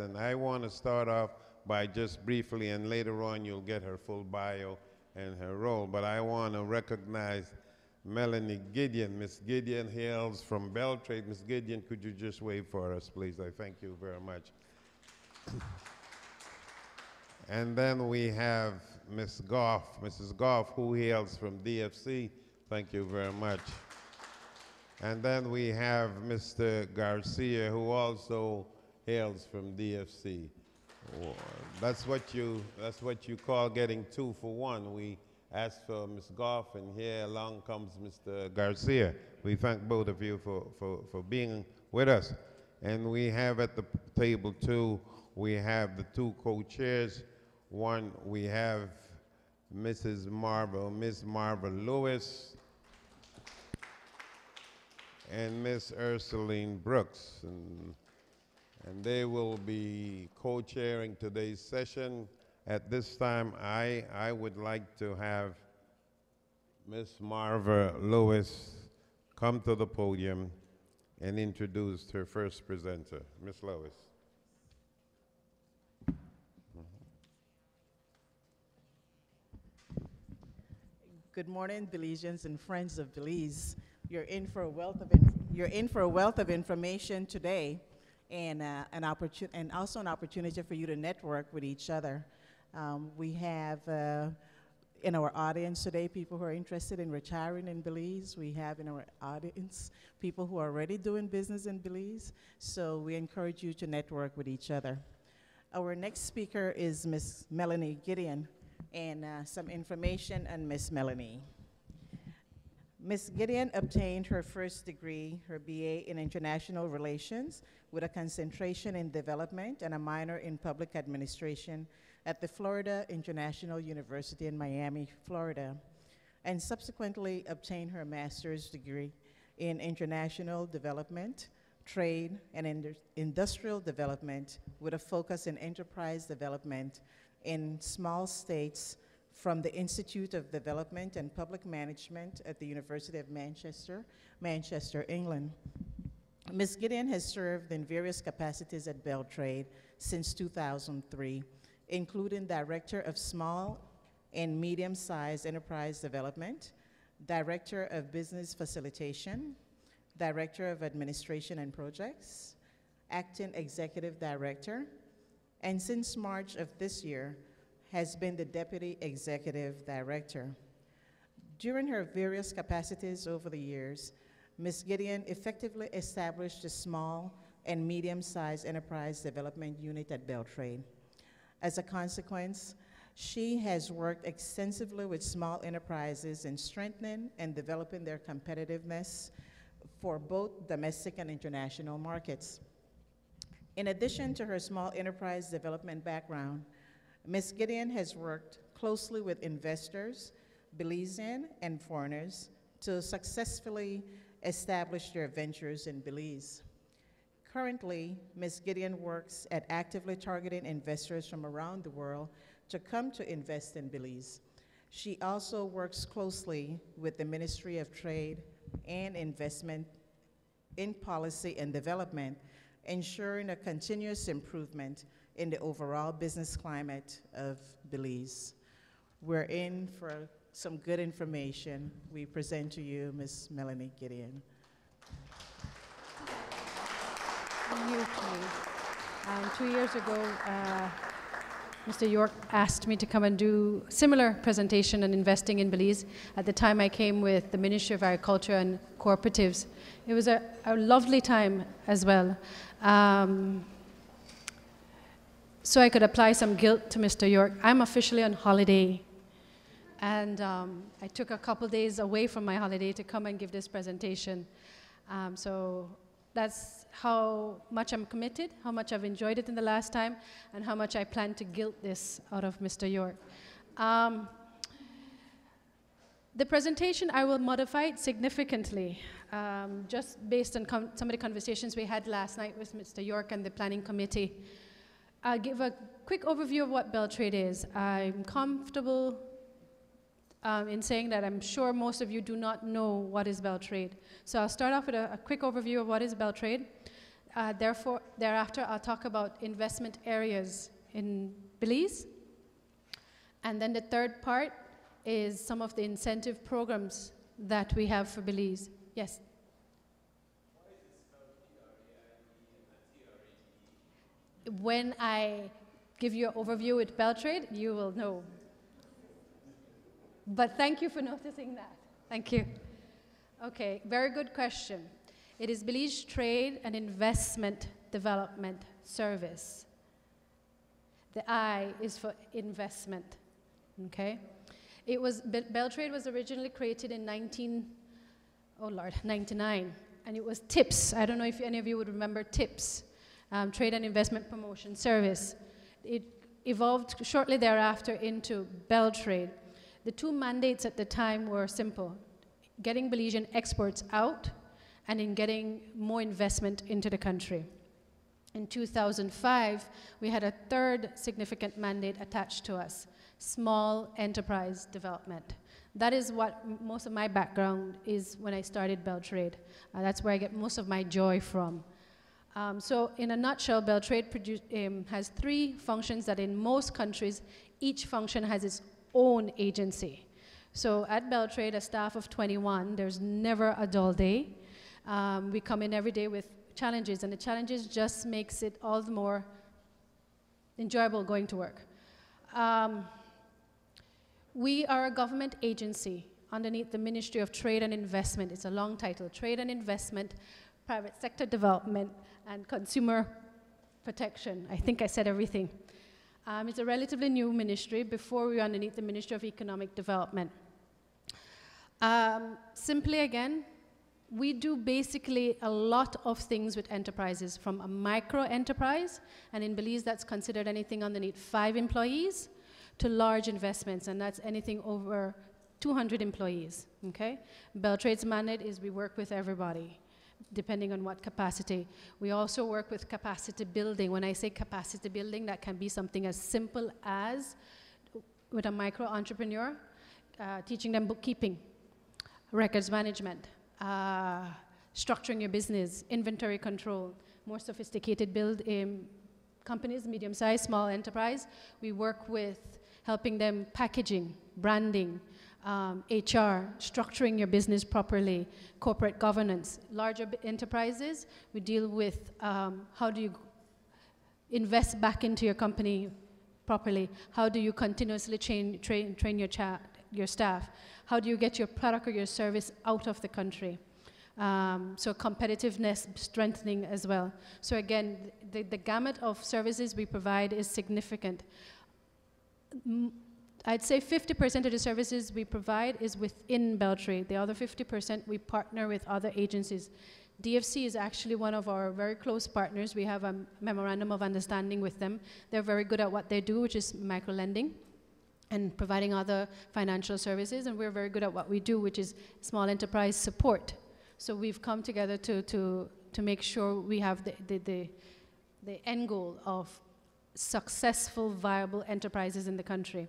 And I want to start off by just briefly, and later on you'll get her full bio and her role, but I want to recognize Melanie Gideon. Miss Gideon hails from Beltraide. Miss Gideon, could you just wave for us, please? I thank you very much. And then we have Miss Goff, Mrs. Goff, who hails from DFC. Thank you very much. And then we have Mr. Garcia, who also hails from DFC. Oh, that's what you call getting 2 for 1. We asked for Ms. Goff, and here along comes Mr. Garcia. We thank both of you for being with us. And we have at the table too, we have the 2 co-chairs. One, we have Miss Marva Lewis, and Miss Ursuline Brooks. And they will be co-chairing today's session. At this time, I would like to have Miss Marva Lewis come to the podium and introduce her first presenter. Miss Lewis. Good morning, Belizeans and friends of Belize. You're in for a wealth of information today, and also an opportunity for you to network with each other. We have in our audience today people who are interested in retiring in Belize. We have in our audience people who are already doing business in Belize. So we encourage you to network with each other. Our next speaker is Miss Melanie Gideon, and some information on Miss Melanie. Ms. Gideon obtained her first degree, her BA in International Relations, with a concentration in development and a minor in public administration at the Florida International University in Miami, Florida, and subsequently obtained her master's degree in International Development, Trade, and Industrial Development with a focus in enterprise development in small states from the Institute of Development and Public Management at the University of Manchester, England. Ms. Gideon has served in various capacities at Beltraide since 2003, including Director of Small and Medium-Sized Enterprise Development, Director of Business Facilitation, Director of Administration and Projects, Acting Executive Director, and since March of this year, has been the Deputy Executive Director. During her various capacities over the years, Ms. Gideon effectively established a small and medium-sized enterprise development unit at Beltraide. As a consequence, she has worked extensively with small enterprises in strengthening and developing their competitiveness for both domestic and international markets. In addition to her small enterprise development background, Ms. Gideon has worked closely with investors, Belizean and foreigners, to successfully establish their ventures in Belize. Currently, Ms. Gideon works at actively targeting investors from around the world to come to invest in Belize. She also works closely with the Ministry of Trade and Investment in Policy and Development, ensuring a continuous improvement in the overall business climate of Belize. We're in for some good information. We present to you Ms. Melanie Gideon. Thank you. 2 years ago, Mr. York asked me to come and do a similar presentation on investing in Belize. At the time, I came with the Ministry of Agriculture and Cooperatives. It was a lovely time as well. So I could apply some guilt to Mr. York. I'm officially on holiday. And I took a couple days away from my holiday to come and give this presentation. So that's how much I'm committed, how much I've enjoyed it in the last time, and how much I plan to guilt this out of Mr. York. The presentation, I will modify it significantly, just based on some of the conversations we had last night with Mr. York and the Planning Committee. I'll give a quick overview of what Beltraide is. I'm comfortable in saying that I'm sure most of you do not know what is Beltraide. So I'll start off with a quick overview of what is Beltraide. Thereafter, I'll talk about investment areas in Belize. And then the third part is some of the incentive programs that we have for Belize. Yes? When I give you an overview with Beltraide, you will know. But thank you for noticing that. Thank you. Okay, very good question. It is Belize Trade and Investment Development Service. The I is for investment, okay? Beltraide was originally created in 99, and it was TIPS. I don't know if any of you would remember TIPS, Trade and Investment Promotion Service. It evolved shortly thereafter into Beltraide. The two mandates at the time were simple: getting Belizean exports out and in getting more investment into the country. In 2005, we had a third significant mandate attached to us: small enterprise development. That is what most of my background is when I started Beltraide. That's where I get most of my joy from. So in a nutshell, Beltraide has three functions that in most countries, each function has its own agency. So at Beltraide, a staff of 21, there's never a dull day. We come in every day with challenges, and the challenges just makes it all the more enjoyable going to work. We are a government agency underneath the Ministry of Trade and Investment. It's a long title: Trade and Investment, Private Sector Development, and Consumer Protection. I think I said everything. It's a relatively new ministry. Before we were underneath the Ministry of Economic Development. Simply again, we do basically a lot of things with enterprises, from a micro enterprise, and in Belize that's considered anything underneath 5 employees, to large investments, and that's anything over 200 employees, okay? Beltraide's mandate is we work with everybody, depending on what capacity. We also work with capacity building. When I say capacity building, that can be something as simple as, with a micro entrepreneur, teaching them bookkeeping, records management, structuring your business, inventory control. More sophisticated companies, medium-sized, small enterprise, we work with helping them packaging, branding, HR, structuring your business properly, corporate governance. Larger enterprises, we deal with how do you invest back into your company properly? How do you continuously train your staff? How do you get your product or your service out of the country? So competitiveness strengthening as well. So again, the gamut of services we provide is significant. I'd say 50% of the services we provide is within Beltraide. The other 50% we partner with other agencies. DFC is actually one of our very close partners. We have a memorandum of understanding with them. They're very good at what they do, which is microlending and providing other financial services, and we're very good at what we do, which is small enterprise support. So we've come together to make sure we have the end goal of successful, viable enterprises in the country.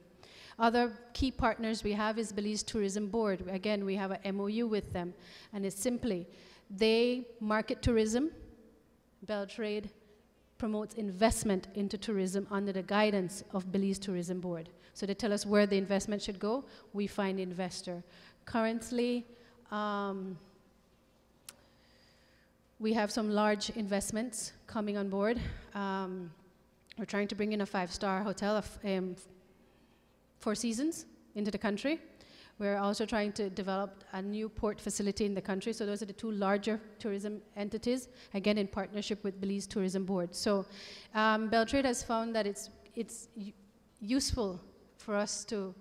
Other key partners we have is Belize Tourism Board. Again, we have an MOU with them, and it's simply, they market tourism. Beltraide promotes investment into tourism under the guidance of Belize Tourism Board. So they tell us where the investment should go. We find investor. Currently, we have some large investments coming on board. We're trying to bring in a 5-star hotel of 4 Seasons into the country. We're also trying to develop a new port facility in the country. So those are the 2 larger tourism entities, again in partnership with Belize Tourism Board. So Beltraide has found that it's useful for us to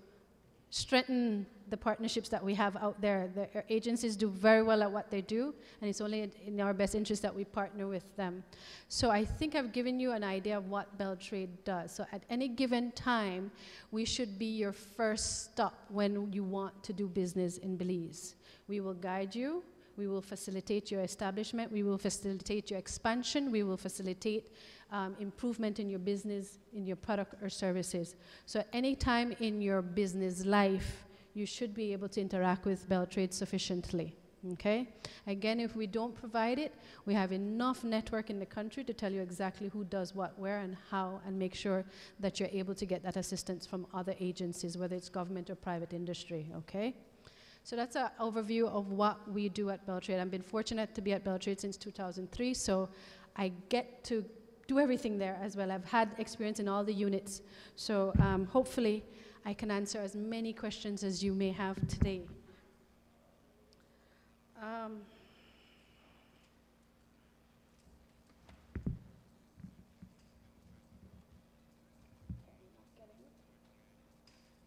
strengthen the partnerships that we have out there. The agencies do very well at what they do, and it's only in our best interest that we partner with them. So I think I've given you an idea of what Beltraide does. So at any given time, we should be your first stop when you want to do business in Belize. We will guide you. We will facilitate your establishment. We will facilitate your expansion. We will facilitate improvement in your business, in your product or services. So at any time in your business life, you should be able to interact with Beltraide sufficiently, Okay? Again, if we don't provide it, we have enough network in the country to tell you exactly who does what, where, and how, and make sure that you're able to get that assistance from other agencies, whether it's government or private industry, okay? So that's an overview of what we do at Beltraide. I've been fortunate to be at Beltraide since 2003, so I get to do everything there as well. I've had experience in all the units, so hopefully I can answer as many questions as you may have today.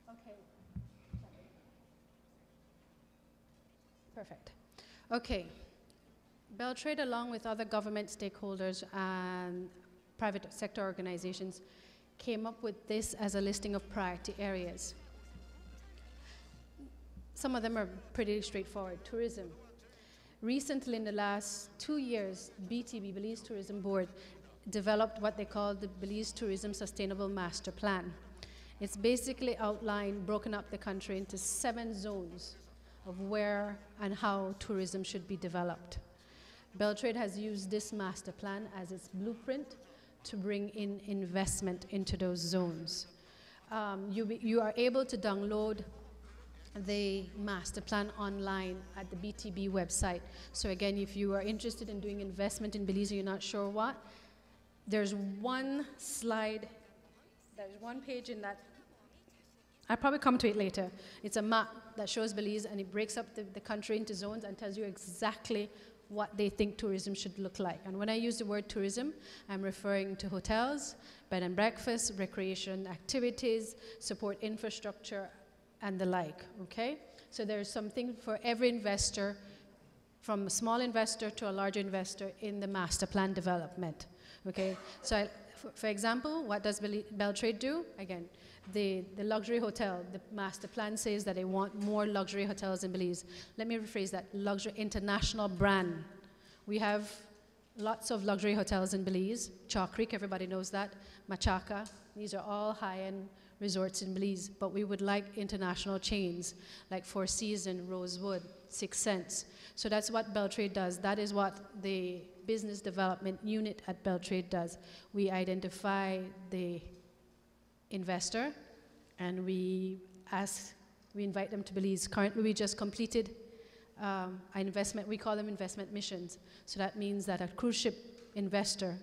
Okay. Perfect. Okay. Beltraide, along with other government stakeholders and private sector organizations, came up with this as a listing of priority areas. Some of them are pretty straightforward. Tourism. Recently, in the last 2 years, BTB, Belize Tourism Board, developed what they call the Belize Tourism Sustainable Master Plan. It's basically outlined, broken up the country into 7 zones of where and how tourism should be developed. Beltraide has used this master plan as its blueprint to bring in investment into those zones. You are able to download the master plan online at the BTB website. So again, if you are interested in doing investment in Belize, you're not sure what, there's one slide, there's one page in that. I'll probably come to it later. It's a map that shows Belize, and it breaks up the country into zones and tells you exactly what they think tourism should look like. And when I use the word tourism, I'm referring to hotels, bed and breakfast, recreation activities, support infrastructure, and the like, okay? So there's something for every investor, from a small investor to a large investor, in the master plan development, okay? So for example, what does Beltraide do? Again, the luxury hotel, the master plan says that they want more luxury hotels in Belize. Let me rephrase that, luxury international brand. We have lots of luxury hotels in Belize. Chaw Creek, everybody knows that. Machaca, these are all high-end resorts in Belize, but we would like international chains like Four Seasons, Rosewood, Six Sense. So that's what Beltraide does. That is what the business development unit at Beltraide does. We identify the investor and we invite them to Belize. Currently, we just completed an investment, we call them investment missions. So that means that a cruise ship investor,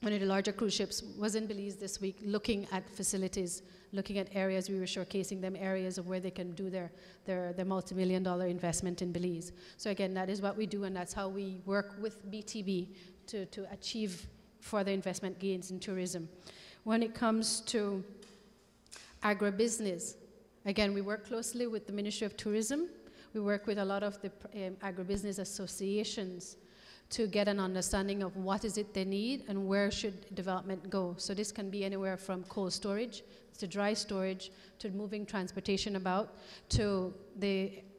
one of the larger cruise ships, was in Belize this week looking at facilities, looking at areas. We were showcasing them areas of where they can do their multi-million-dollar investment in Belize. So again, that is what we do, and that's how we work with BTB to achieve further investment gains in tourism. When it comes to agribusiness, again, we work closely with the Ministry of Tourism. We work with a lot of the agribusiness associations to get an understanding of what is it they need and where should development go. So this can be anywhere from cold storage to dry storage to moving transportation about to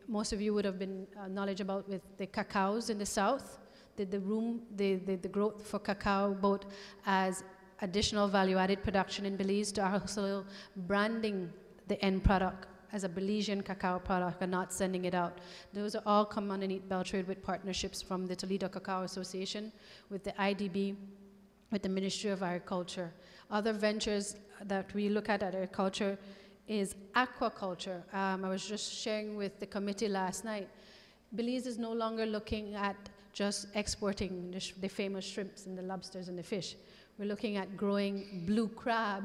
most of you would have been knowledge about with the cacaos in the south, the growth for cacao both as additional value-added production in Belize to also branding the end product as a Belizean cacao product and not sending it out. Those are all come underneath Beltraide with partnerships from the Toledo Cacao Association, with the IDB, with the Ministry of Agriculture. Other ventures that we look at agriculture is aquaculture. I was just sharing with the committee last night. Belize is no longer looking at just exporting the famous shrimps and the lobsters and the fish. We're looking at growing blue crab,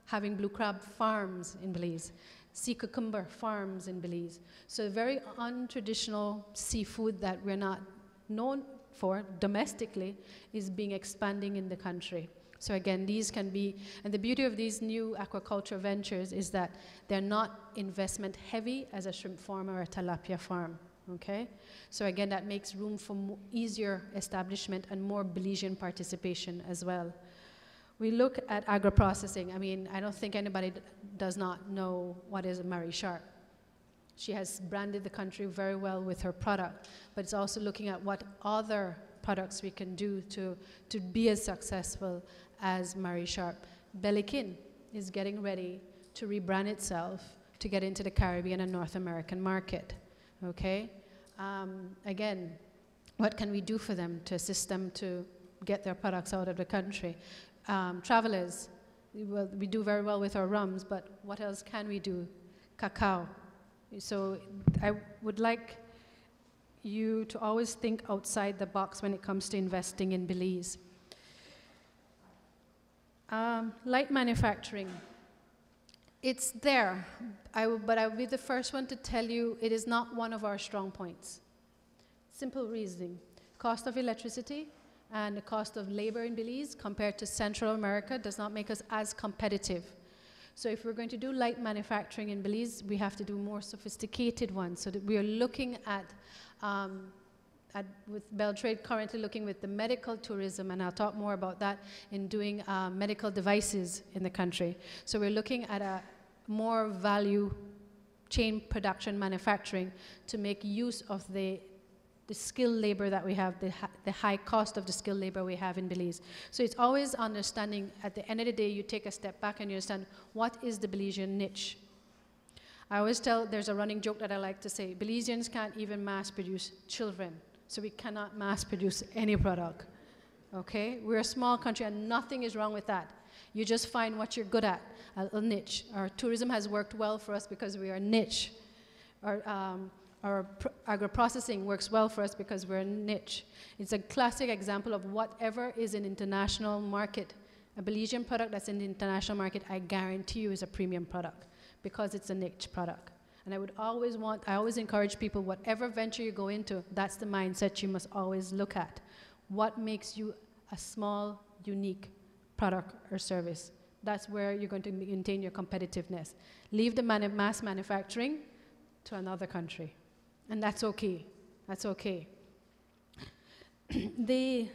having blue crab farms in Belize, sea cucumber farms in Belize. So very untraditional seafood that we're not known for domestically is being expanding in the country. So again, these can be, and the beauty of these new aquaculture ventures is that they're not investment heavy as a shrimp farm or a tilapia farm, okay? So again, that makes room for easier establishment and more Belizean participation as well. We look at agro-processing. I mean, I don't think anybody does not know what is Marie Sharp. She has branded the country very well with her product, but it's also looking at what other products we can do to be as successful as Marie Sharp. Belikin is getting ready to rebrand itself to get into the Caribbean and North American market, okay? Again, what can we do for them to assist them to get their products out of the country? Travelers, we do very well with our rums, but what else can we do? Cacao. So I would like you to always think outside the box when it comes to investing in Belize. Light manufacturing. It's there, but I will be the first one to tell you it is not one of our strong points. Simple reasoning. Cost of electricity and the cost of labor in Belize compared to Central America does not make us as competitive. So if we're going to do light manufacturing in Belize, we have to do more sophisticated ones. So that we are looking at with Beltraide currently looking with the medical tourism, and I'll talk more about that in doing medical devices in the country. So we're looking at a more value chain production manufacturing to make use of the skilled labor that we have, the high cost of the skilled labor we have in Belize. So it's always understanding, at the end of the day, you take a step back and you understand what is the Belizean niche. I always tell, there's a running joke that I like to say, Belizeans can't even mass produce children, so we cannot mass produce any product, okay? We're a small country and nothing is wrong with that. You just find what you're good at, a niche. Our tourism has worked well for us because we are niche. Our agro-processing works well for us because we're a niche. It's a classic example of whatever is an international market. A Belizean product that's in the international market, I guarantee you is a premium product because it's a niche product. And I always encourage people, whatever venture you go into, that's the mindset you must always look at. What makes you a small, unique product or service? That's where you're going to maintain your competitiveness. Leave the mass manufacturing to another country. And that's okay. That's okay. The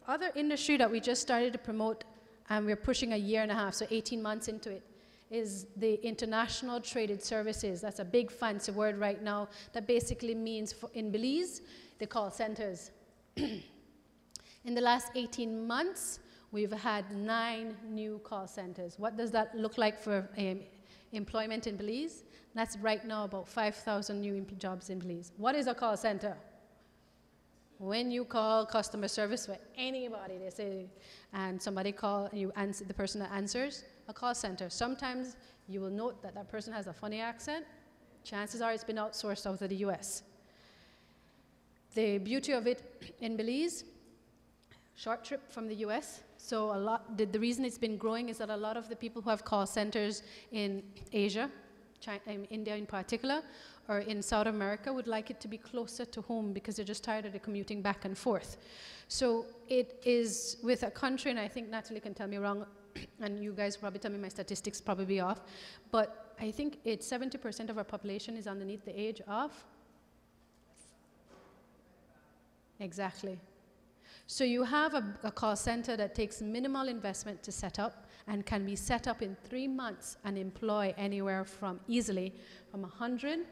other industry that we just started to promote, and we're pushing 1.5 years, so 18 months into it, is the international traded services. That's a big fancy word right now that basically means, in Belize, the call centers. In the last 18 months, we've had 9 new call centers. What does that look like for employment in Belize? That's right now about 5,000 new jobs in Belize. What is a call center? When you call customer service for anybody, they say, and somebody call, and you answer, the person that answers, a call center. Sometimes you will note that that person has a funny accent. Chances are it's been outsourced out of the US. The beauty of it in Belize, short trip from the US. So the reason it's been growing is that a lot of the people who have call centers in Asia, China, India in particular, or in South America would like it to be closer to home because they're just tired of the commuting back and forth. So it is with a country, and I think Natalie can tell me wrong, and you guys probably tell me my statistics probably off, but I think 70% of our population is underneath the age of? Exactly. So you have a call center that takes minimal investment to set up and can be set up in 3 months and employ anywhere from easily from 100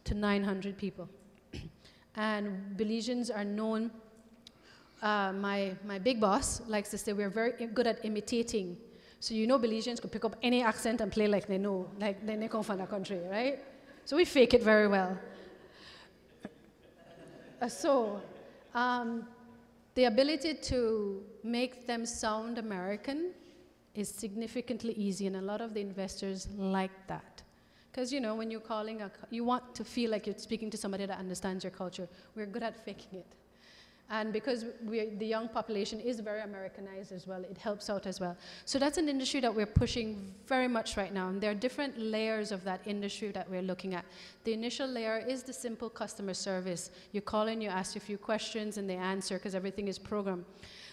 to 900 people. And Belizeans are known, my big boss likes to say we're very good at imitating. So you know Belizeans could pick up any accent and play like they know, like they come from the country, right? So we fake it very well. The ability to make them sound American is significantly easy, and a lot of the investors like that. Because, you know, when you're calling, you want to feel like you're speaking to somebody that understands your culture. We're good at faking it. And because the young population is very Americanized as well, it helps out as well. So that's an industry that we're pushing very much right now. And there are different layers of that industry that we're looking at. The initial layer is the simple customer service. You call in, you ask a few questions, and they answer because everything is programmed.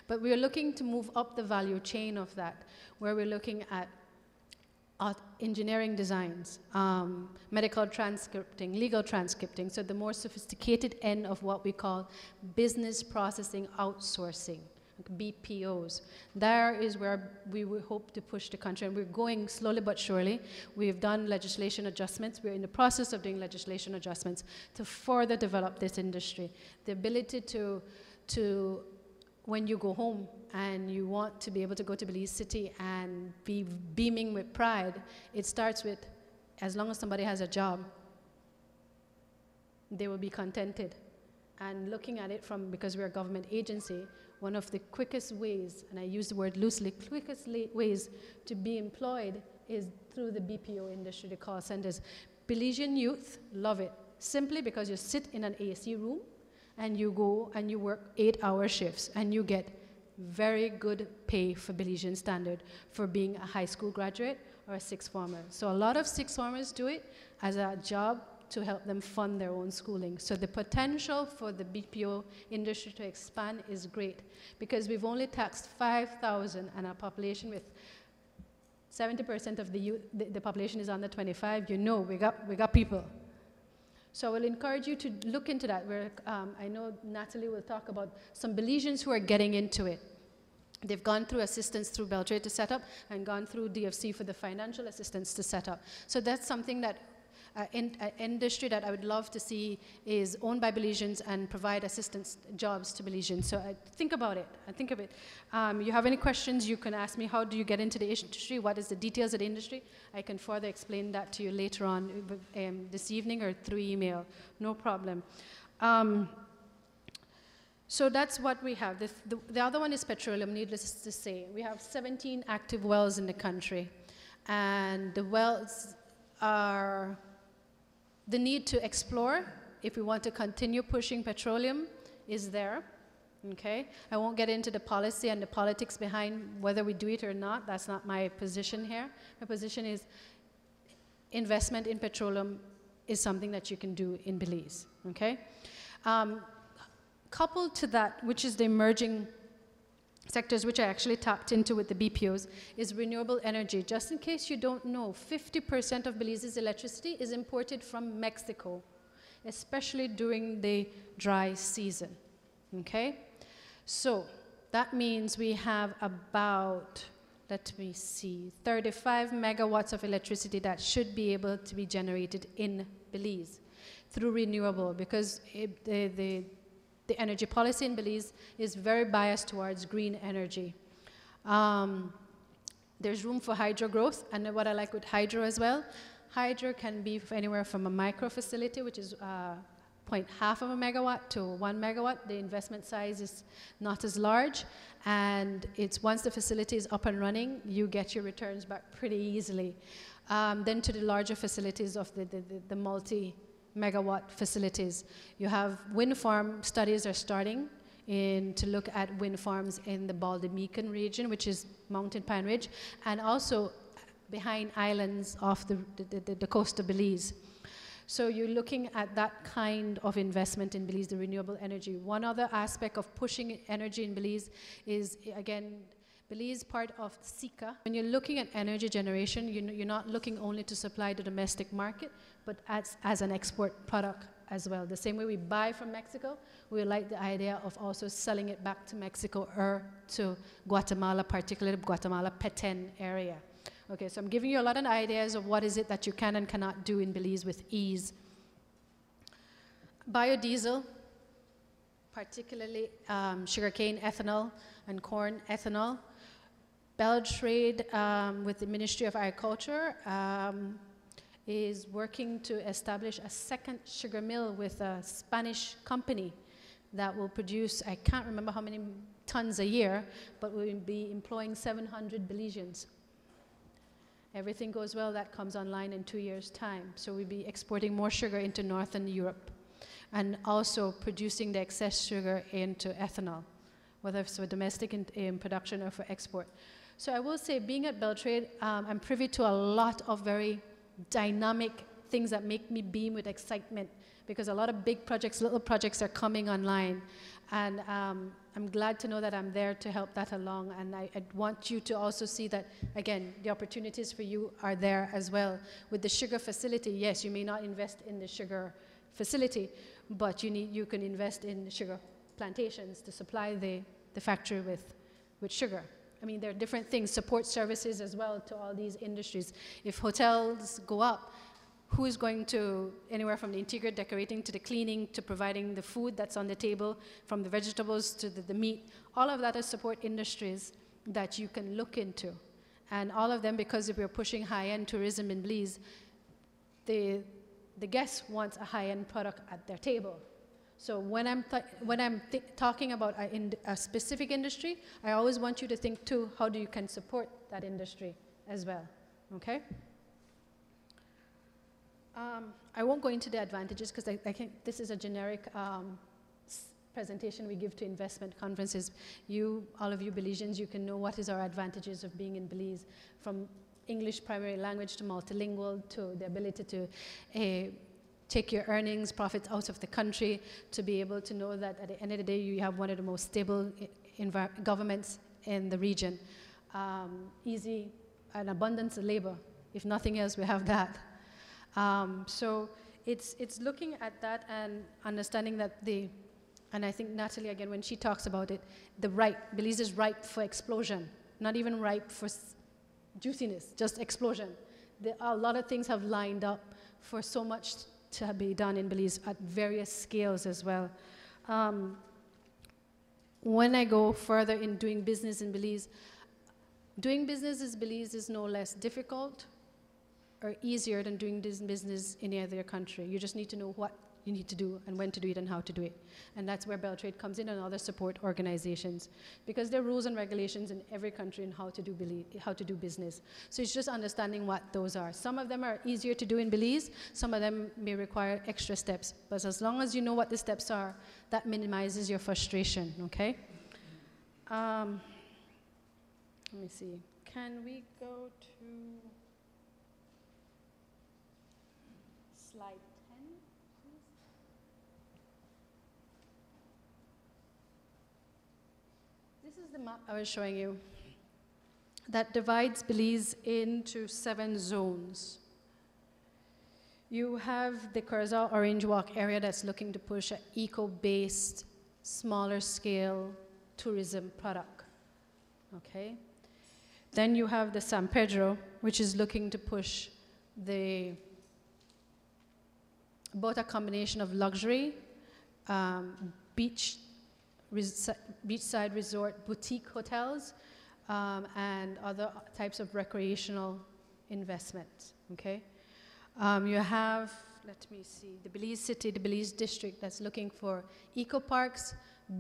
But we're looking to move up the value chain of that, where we're looking at engineering designs, medical transcripting, legal transcripting, so the more sophisticated end of what we call business processing outsourcing, BPOs. There is where we hope to push the country, and we're going slowly but surely. We've done legislation adjustments. We're in the process of doing legislation adjustments to further develop this industry. The ability to when you go home and you want to be able to go to Belize City and be beaming with pride, it starts with, as long as somebody has a job, they will be contented. And looking at it from, because we're a government agency, one of the quickest ways, and I use the word loosely, quickest ways to be employed is through the BPO industry, the call centers. Belizean youth love it, simply because you sit in an AC room and you go and you work 8-hour shifts and you get very good pay for Belizean standard for being a high school graduate or a sixth former. So a lot of sixth formers do it as a job to help them fund their own schooling. So the potential for the BPO industry to expand is great, because we've only taxed 5,000 and a population with 70% of the youth, the population is under 25. You know, we got people. So I will encourage you to look into that. I know Natalie will talk about some Belizeans who are getting into it. They've gone through assistance through Beltraide to set up and gone through DFC for the financial assistance to set up. So that's something that industry that I would love to see is owned by Belizeans and provide assistance jobs to Belizeans. So think about it. Think of it. You have any questions, you can ask me. How do you get into the industry? What is the details of the industry? I can further explain that to you later on this evening or through email. No problem. So that's what we have. The other one is petroleum, needless to say. We have 17 active wells in the country. And the wells are the need to explore, if we want to continue pushing petroleum, is there, okay? I won't get into the policy and the politics behind whether we do it or not. That's not my position here. My position is investment in petroleum is something that you can do in Belize, okay? Coupled to that, which is the emerging sectors which I actually tapped into with the BPOs, is renewable energy. Just in case you don't know, 50% of Belize's electricity is imported from Mexico, especially during the dry season, okay? So that means we have about, let me see, 35 megawatts of electricity that should be able to be generated in Belize through renewable, because the energy policy in Belize is very biased towards green energy. There's room for hydro growth, and what I like with hydro as well, hydro can be anywhere from a micro facility, which is 0.5 of a megawatt, to 1 megawatt. The investment size is not as large, and it's once the facility is up and running, you get your returns back pretty easily. Then to the larger facilities of the multi-megawatt facilities. You have wind farm studies are starting to look at wind farms in the Baldemican region, which is Mountain Pine Ridge, and also behind islands off the coast of Belize. So you're looking at that kind of investment in Belize, the renewable energy. One other aspect of pushing energy in Belize is, again, Belize part of SICA. When you're looking at energy generation, you're not looking only to supply the domestic market, but as an export product as well. The same way we buy from Mexico, we like the idea of also selling it back to Mexico or to Guatemala, particularly Guatemala Petén area. Okay, so I'm giving you a lot of ideas of what is it that you can and cannot do in Belize with ease. Biodiesel, particularly sugarcane ethanol and corn ethanol. Beltraide, with the Ministry of Agriculture, is working to establish a second sugar mill with a Spanish company that will produce, I can't remember how many tons a year, but we'll be employing 700 Belizeans. Everything goes well, that comes online in 2 years' time. So we'll be exporting more sugar into Northern Europe and also producing the excess sugar into ethanol, whether it's for domestic in production or for export. So I will say, being at Beltraide, I'm privy to a lot of very dynamic things that make me beam with excitement, because a lot of big projects, little projects are coming online. And I'm glad to know that I'm there to help that along. And I want you to also see that, again, the opportunities for you are there as well. With the sugar facility, yes, you may not invest in the sugar facility, but you can invest in the sugar plantations to supply the factory with sugar. I mean, there are different things, support services as well to all these industries. If hotels go up, who is going to, anywhere from the interior decorating to the cleaning to providing the food that's on the table, from the vegetables to the meat, all of that are support industries that you can look into. And all of them, because if we're pushing high-end tourism in Belize, the guest wants a high-end product at their table. So when I'm talking about a specific industry, I always want you to think too, how you can support that industry as well, okay? I won't go into the advantages because I think this is a generic presentation we give to investment conferences. All of you Belizeans, you can know what is our advantages of being in Belize, from English primary language to multilingual, to the ability to take your earnings, profits out of the country, to be able to know that at the end of the day you have one of the most stable governments in the region. Easy, an abundance of labor. If nothing else, we have that. So it's looking at that and understanding that and I think Natalie, again, when she talks about it, Belize is ripe for explosion, not even ripe for juiciness, just explosion. A lot of things have lined up for so much to be done in Belize at various scales as well. When I go further in doing business in Belize, doing business in Belize is no less difficult or easier than doing business in any other country. You just need to know what you need to do and when to do it and how to do it. And that's where Beltraide comes in and other support organizations, because there are rules and regulations in every country on how to do business. So it's just understanding what those are. Some of them are easier to do in Belize, some of them may require extra steps, but as long as you know what the steps are, that minimizes your frustration, okay? Let me see, can we go to slide 10? This is the map I was showing you that divides Belize into 7 zones. You have the Curacao Orange Walk area that's looking to push an eco-based, smaller scale tourism product, okay? Then you have the San Pedro, which is looking to push both a combination of luxury, beachside resort boutique hotels, and other types of recreational investments, okay? You have, let me see, the Belize City, the Belize District that's looking for eco parks,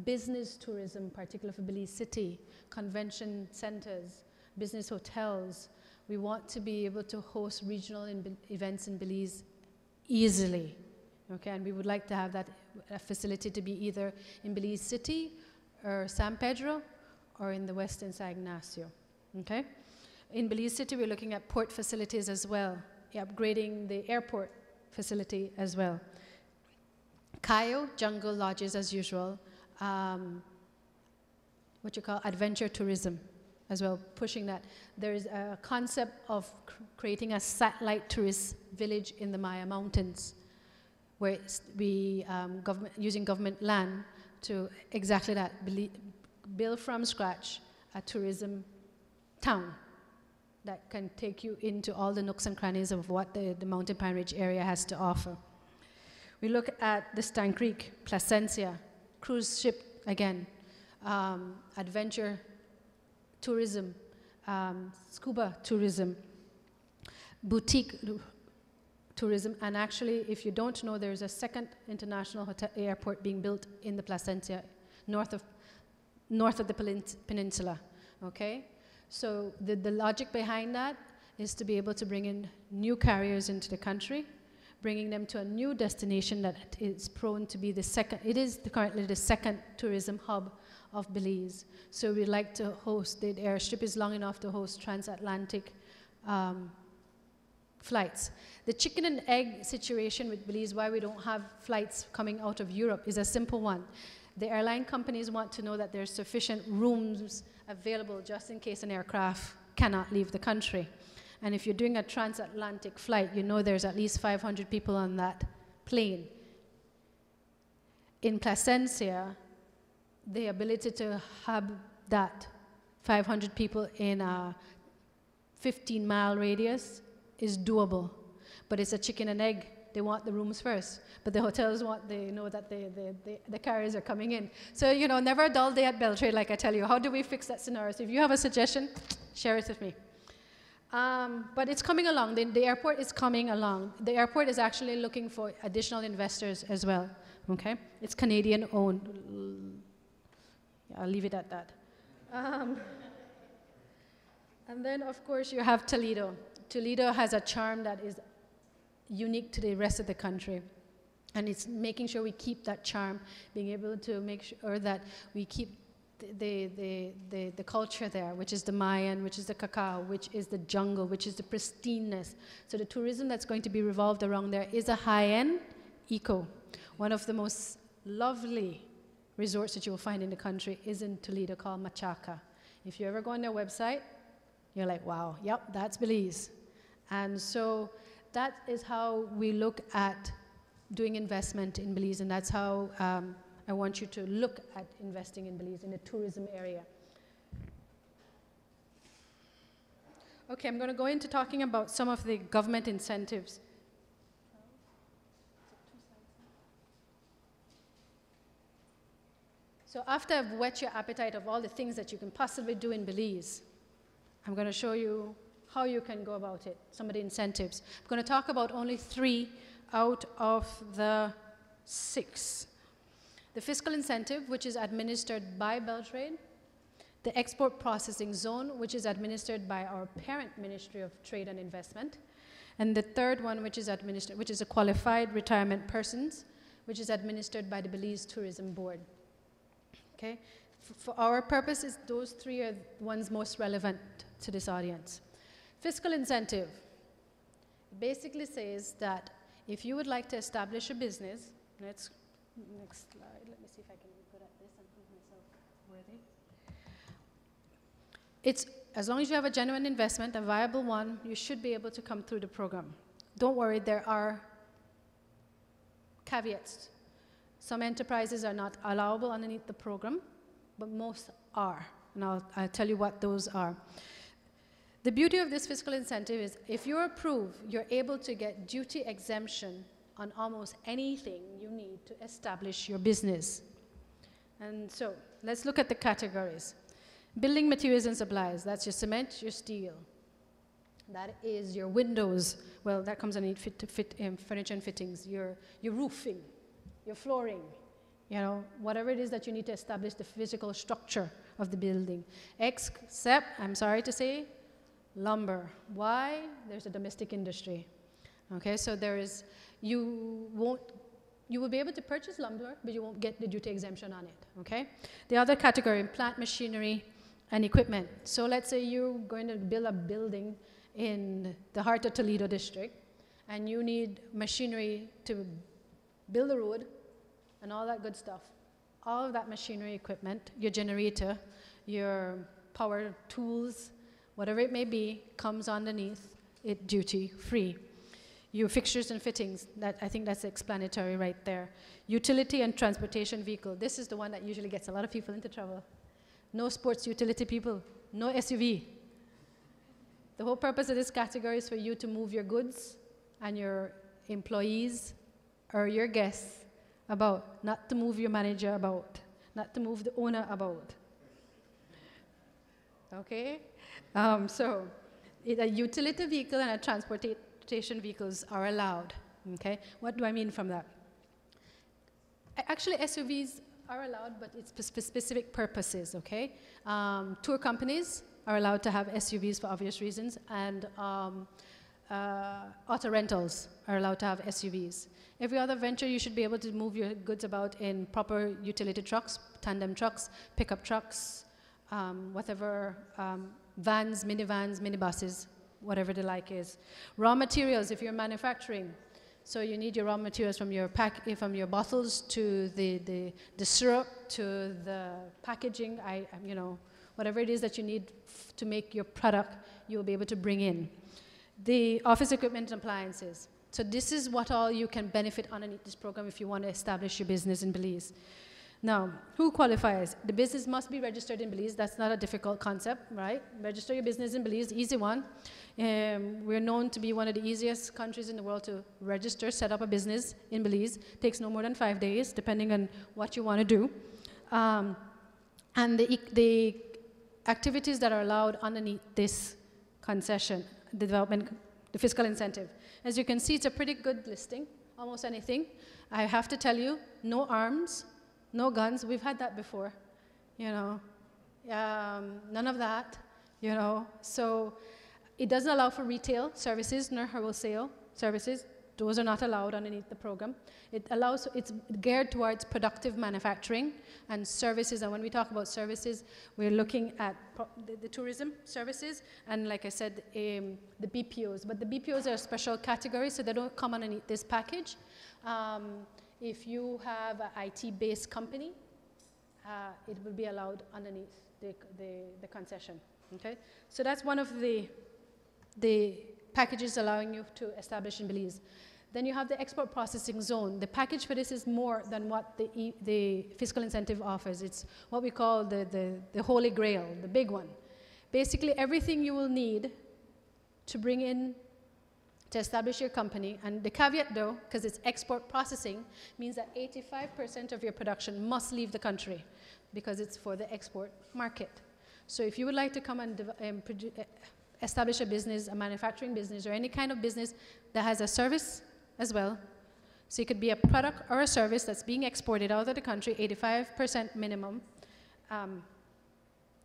business tourism, particularly for Belize City, convention centers, business hotels. We want to be able to host regional events in Belize easily, okay? And we would like to have that facility to be either in Belize City or San Pedro or in the western San Ignacio, okay? In Belize City, we're looking at port facilities as well, upgrading the airport facility as well. Cayo, jungle lodges as usual, what you call adventure tourism as well, pushing that. There is a concept of creating a satellite tourist village in the Maya Mountains, where we using government land to exactly that, build from scratch a tourism town that can take you into all the nooks and crannies of what the Mountain Pine Ridge area has to offer. We look at the Stan Creek, Placencia, cruise ship again, adventure tourism, scuba tourism, boutique tourism, and actually, if you don't know, there's a second international airport being built in the Placencia, north of the peninsula, okay? So the logic behind that is to be able to bring in new carriers into the country, bringing them to a new destination that is prone to be currently the second tourism hub of Belize. So we'd like to host, the airstrip is long enough to host transatlantic flights. The chicken and egg situation with Belize, why we don't have flights coming out of Europe, is a simple one. The airline companies want to know that there's sufficient rooms available just in case an aircraft cannot leave the country. And if you're doing a transatlantic flight, you know there's at least 500 people on that plane. In Placencia, the ability to have that 500 people in a 15-mile radius is doable, but it's a chicken and egg. They want the rooms first, but the hotels know that the carriers are coming in. So, you know, never a dull day at Beltraide, like I tell you. How do we fix that scenario? So if you have a suggestion, share it with me. But it's coming along. The airport is coming along. The airport is actually looking for additional investors as well, okay? It's Canadian owned. I'll leave it at that. And then, of course, you have Toledo. Toledo has a charm that is unique to the rest of the country. And it's making sure we keep that charm, being able to make sure that we keep the culture there, which is the Mayan, which is the cacao, which is the jungle, which is the pristineness. So the tourism that's going to be revolved around there is a high-end eco. One of the most lovely resorts that you will find in the country is in Toledo, called Machaca. If you ever go on their website, you're like, wow, yep, that's Belize. And so that is how we look at doing investment in Belize, and that's how I want you to look at investing in Belize, in the tourism area. Okay, I'm going to go into talking about some of the government incentives. So after I've whet your appetite of all the things that you can possibly do in Belize, I'm going to show you how you can go about it, some of the incentives. I'm going to talk about only 3 out of the 6. The fiscal incentive, which is administered by Beltraide. The export processing zone, which is administered by our parent Ministry of Trade and Investment. And the third one, which is administered, which is a qualified retirement persons, which is administered by the Belize Tourism Board. Okay? For our purposes, those 3 are the ones most relevant to this audience. Fiscal incentive basically says that if you would like to establish a business, next slide, let me see if I can be good at this and prove myself worthy. It's, as long as you have a genuine investment, a viable one, you should be able to come through the program. Don't worry, there are caveats. Some enterprises are not allowable underneath the program, but most are, and I'll tell you what those are. The beauty of this fiscal incentive is if you're approved, you're able to get duty exemption on almost anything you need to establish your business. And so let's look at the categories. Building materials and supplies, that's your cement, your steel. That is your windows. Well, that comes underneath furniture and fittings, your roofing, your flooring, you know, whatever it is that you need to establish the physical structure of the building. Except, I'm sorry to say, lumber. Why? There's a domestic industry. Okay, so there is, you will be able to purchase lumber, but you won't get the duty exemption on it, okay? The other category, plant machinery and equipment. So let's say you're going to build a building in the heart of Toledo district, and you need machinery to build the road and all that good stuff. All of that machinery equipment, your generator, your power tools, whatever it may be, comes underneath it duty free. Your fixtures and fittings, I think that's explanatory right there. Utility and transportation vehicle. This is the one that usually gets a lot of people into trouble. No sports utility people, no SUV. The whole purpose of this category is for you to move your goods and your employees or your guests about, not to move your manager about, not to move the owner about. Okay? So a utility vehicle and a transportation vehicles are allowed. Okay? What do I mean from that? Actually, SUVs are allowed, but it's for specific purposes, okay? Tour companies are allowed to have SUVs for obvious reasons, and auto rentals are allowed to have SUVs. Every other venture, you should be able to move your goods about in proper utility trucks, tandem trucks, pickup trucks, whatever, vans, minivans, minibuses, whatever the like is. Raw materials, if you're manufacturing, so you need your raw materials from your from your bottles to the syrup to the packaging. You know, whatever it is that you need to make your product, you'll be able to bring in. The office equipment and appliances. So this is what all you can benefit underneath this program if you want to establish your business in Belize. Now, who qualifies? The business must be registered in Belize. That's not a difficult concept, right? Register your business in Belize, easy one. We're known to be one of the easiest countries in the world to register, set up a business in Belize. Takes no more than 5 days, depending on what you want to do. And the activities that are allowed underneath this concession, the fiscal incentive. As you can see, it's a pretty good listing almost anything. I have to tell you, no arms, no guns. We've had that before, you know. None of that, you know. So it doesn't allow for retail services nor wholesale services. Those are not allowed underneath the program. It's geared towards productive manufacturing and services. And when we talk about services, we're looking at the tourism services and, like I said, the BPOs. But the BPOs are a special category, so they don't come underneath this package. If you have an IT-based company, it will be allowed underneath the concession. Okay, so that's one of the packages allowing you to establish in Belize. Then you have the export processing zone. The package for this is more than what the fiscal incentive offers. It's what we call the holy grail, the big one. Basically, everything you will need to bring in to establish your company, and the caveat though, because it's export processing, means that 85% of your production must leave the country because it's for the export market. So if you would like to come and establish a business, a manufacturing business, or any kind of business that has a service as well, so it could be a product or a service that's being exported out of the country, 85% minimum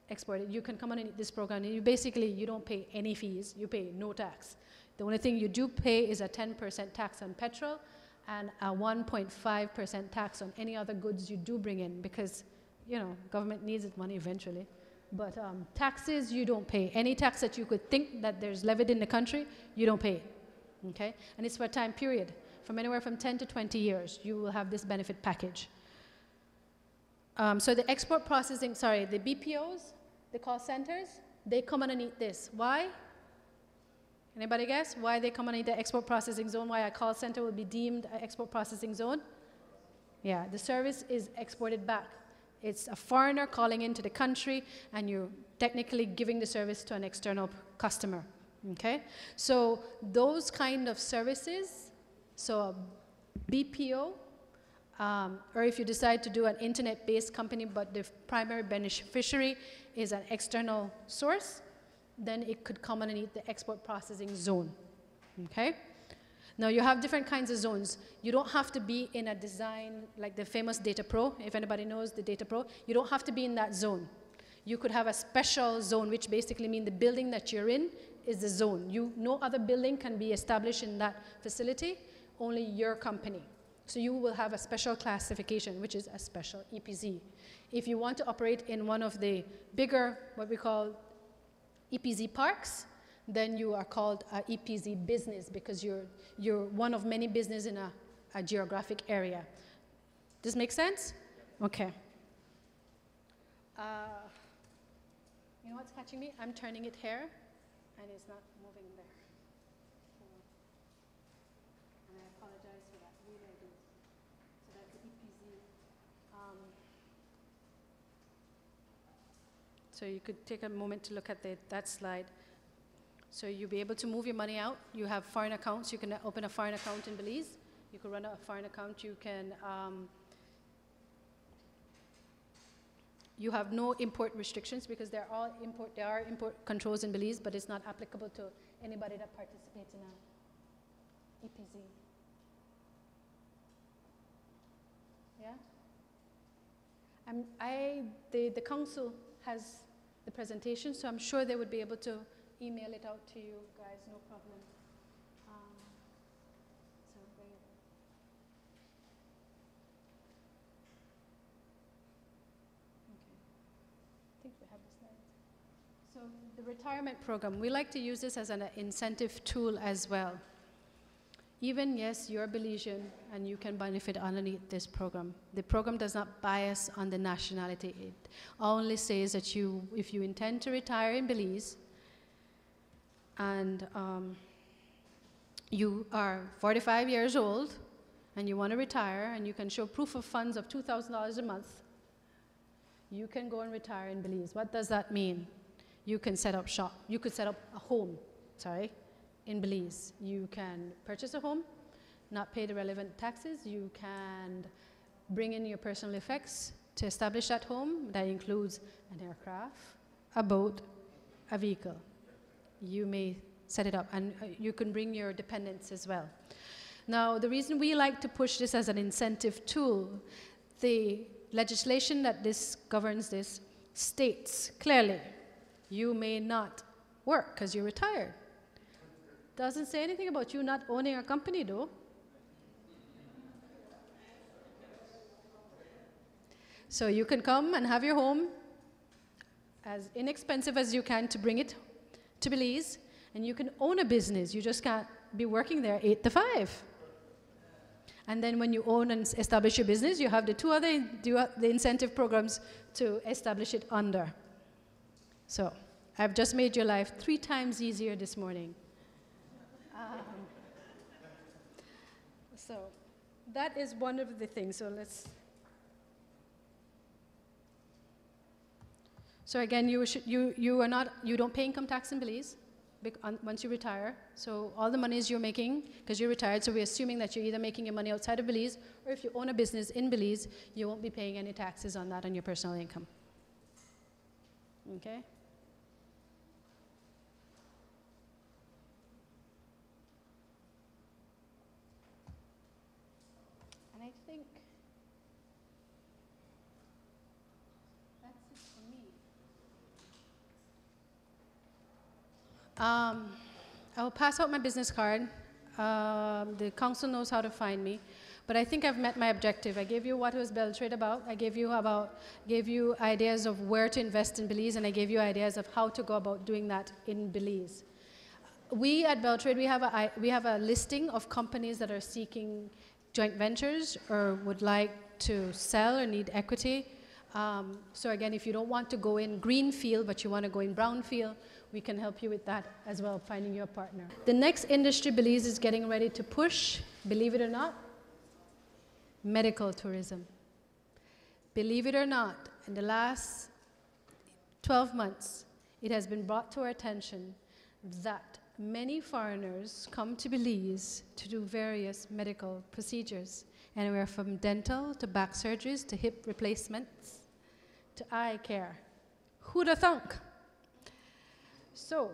exported, you can come underneath this program. And you don't pay any fees, you pay no tax. The only thing you do pay is a 10% tax on petrol and a 1.5% tax on any other goods you do bring in, because, you know, government needs its money eventually. But taxes, you don't pay. Any tax that you could think that there's levied in the country, you don't pay, okay? And it's for a time period. From anywhere from 10 to 20 years, you will have this benefit package. So the export processing, the BPOs, the call centers, they come underneath this. Why? Anybody guess why they come underneath the export processing zone? Why a call center will be deemed an export processing zone? Yeah, the service is exported back. It's a foreigner calling into the country, and you're technically giving the service to an external customer, okay? So those kind of services, so a BPO, or if you decide to do an internet-based company, but the primary beneficiary is an external source, then it could come underneath the export processing zone, okay? Now, you have different kinds of zones. You don't have to be in a design like the famous Data Pro. If anybody knows the Data Pro, you don't have to be in that zone. You could have a special zone, which basically means the building that you're in is the zone. No other building can be established in that facility, only your company. So you will have a special classification, which is a special EPZ. If you want to operate in one of the bigger, what we call EPZ parks, then you are called a EPZ business, because you're one of many businesses in a geographic area. Does this make sense? Okay. You know what's catching me? I'm turning it here, and it's not moving there. And I apologize for that. Really, I do. So that's the EPZ. So you could take a moment to look at that slide. So you'll be able to move your money out. You have foreign accounts. You can open a foreign account in Belize. You can run a foreign account. You can, you have no import restrictions, because there are import controls in Belize, but it's not applicable to anybody that participates in a EPZ. Yeah? The council has the presentation, so I'm sure they would be able to email it out to you guys, no problem. So bring it. Okay. I think we have the slides. So the retirement program, we like to use this as an incentive tool as well. Even, yes, you're Belizean and you can benefit underneath this program. The program does not bias on the nationality. It only says that if you intend to retire in Belize, and you are 45 years old and you want to retire, and you can show proof of funds of $2,000 a month, you can go and retire in Belize. What does that mean? You can set up shop. You could set up a home, in Belize. You can purchase a home, not pay the relevant taxes. You can bring in your personal effects to establish that home. That includes an aircraft, a boat, a vehicle. You may set it up, and you can bring your dependents as well. Now, the reason we like to push this as an incentive tool, the legislation that this governs this states clearly, you may not work because you're retired. Doesn't say anything about you not owning a company, though. So you can come and have your home as inexpensive as you can to bring it to Belize, and you can own a business. You just can't be working there 8 to 5. And then when you own and establish your business, you have the two other the incentive programs to establish it under. So I've just made your life 3 times easier this morning. So that is one of the things. So let's. So again, you don't pay income tax in Belize once you retire. So all the monies you're making, because you're retired, so we're assuming that you're either making your money outside of Belize, or if you own a business in Belize, you won't be paying any taxes on that on your personal income. Okay? And I think that's it for me. I will pass out my business card. The council knows how to find me, but I think I've met my objective. I gave you what was Beltraide about. I gave you ideas of where to invest in Belize, and I gave you ideas of how to go about doing that in Belize. We at Beltraide, we have a listing of companies that are seeking joint ventures or would like to sell or need equity. So again, if you don't want to go in greenfield, but you want to go in brownfield, we can help you with that as well, finding your partner. The next industry Belize is getting ready to push, believe it or not, medical tourism. Believe it or not, in the last 12 months, it has been brought to our attention that many foreigners come to Belize to do various medical procedures, anywhere from dental to back surgeries to hip replacements to eye care. Who'd have thunk? So,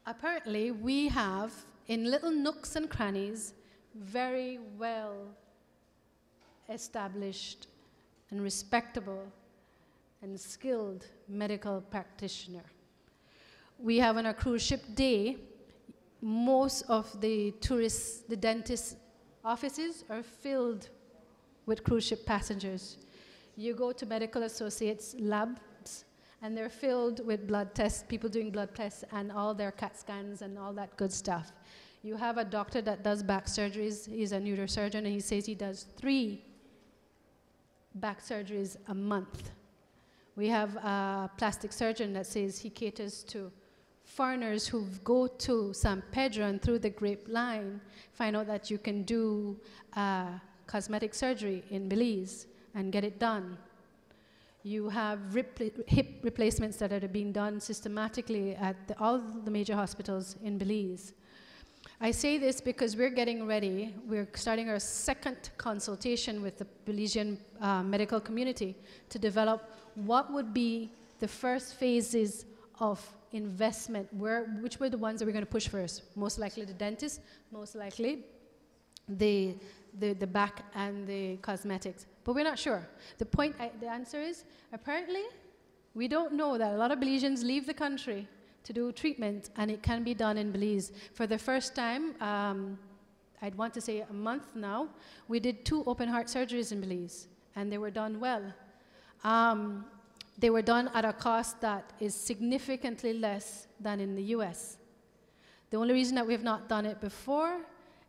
apparently we have, in little nooks and crannies, very well established and respectable and skilled medical practitioner. We have on a cruise ship day, most of the tourists, the dentist offices are filled with cruise ship passengers. You go to Medical Associates labs, and they're filled with blood tests, people doing blood tests, and all their CAT scans and all that good stuff. You have a doctor that does back surgeries. He's a neurosurgeon, and he says he does 3 back surgeries a month. We have a plastic surgeon that says he caters to foreigners who go to San Pedro and through the grapevine find out that you can do cosmetic surgery in Belize and get it done. You have hip replacements that are being done systematically at all the major hospitals in Belize. I say this because we're getting ready. We're starting our 2nd consultation with the Belizean medical community to develop what would be the first phases of investment, which were the ones that we're going to push first. Most likely the dentist, most likely the back and the cosmetics. But we're not sure. The answer is, apparently, we don't know that a lot of Belizeans leave the country to do treatment, and it can be done in Belize. For the first time, I'd want to say a month now, we did 2 open heart surgeries in Belize, and they were done well. They were done at a cost that is significantly less than in the US. The only reason that we have not done it before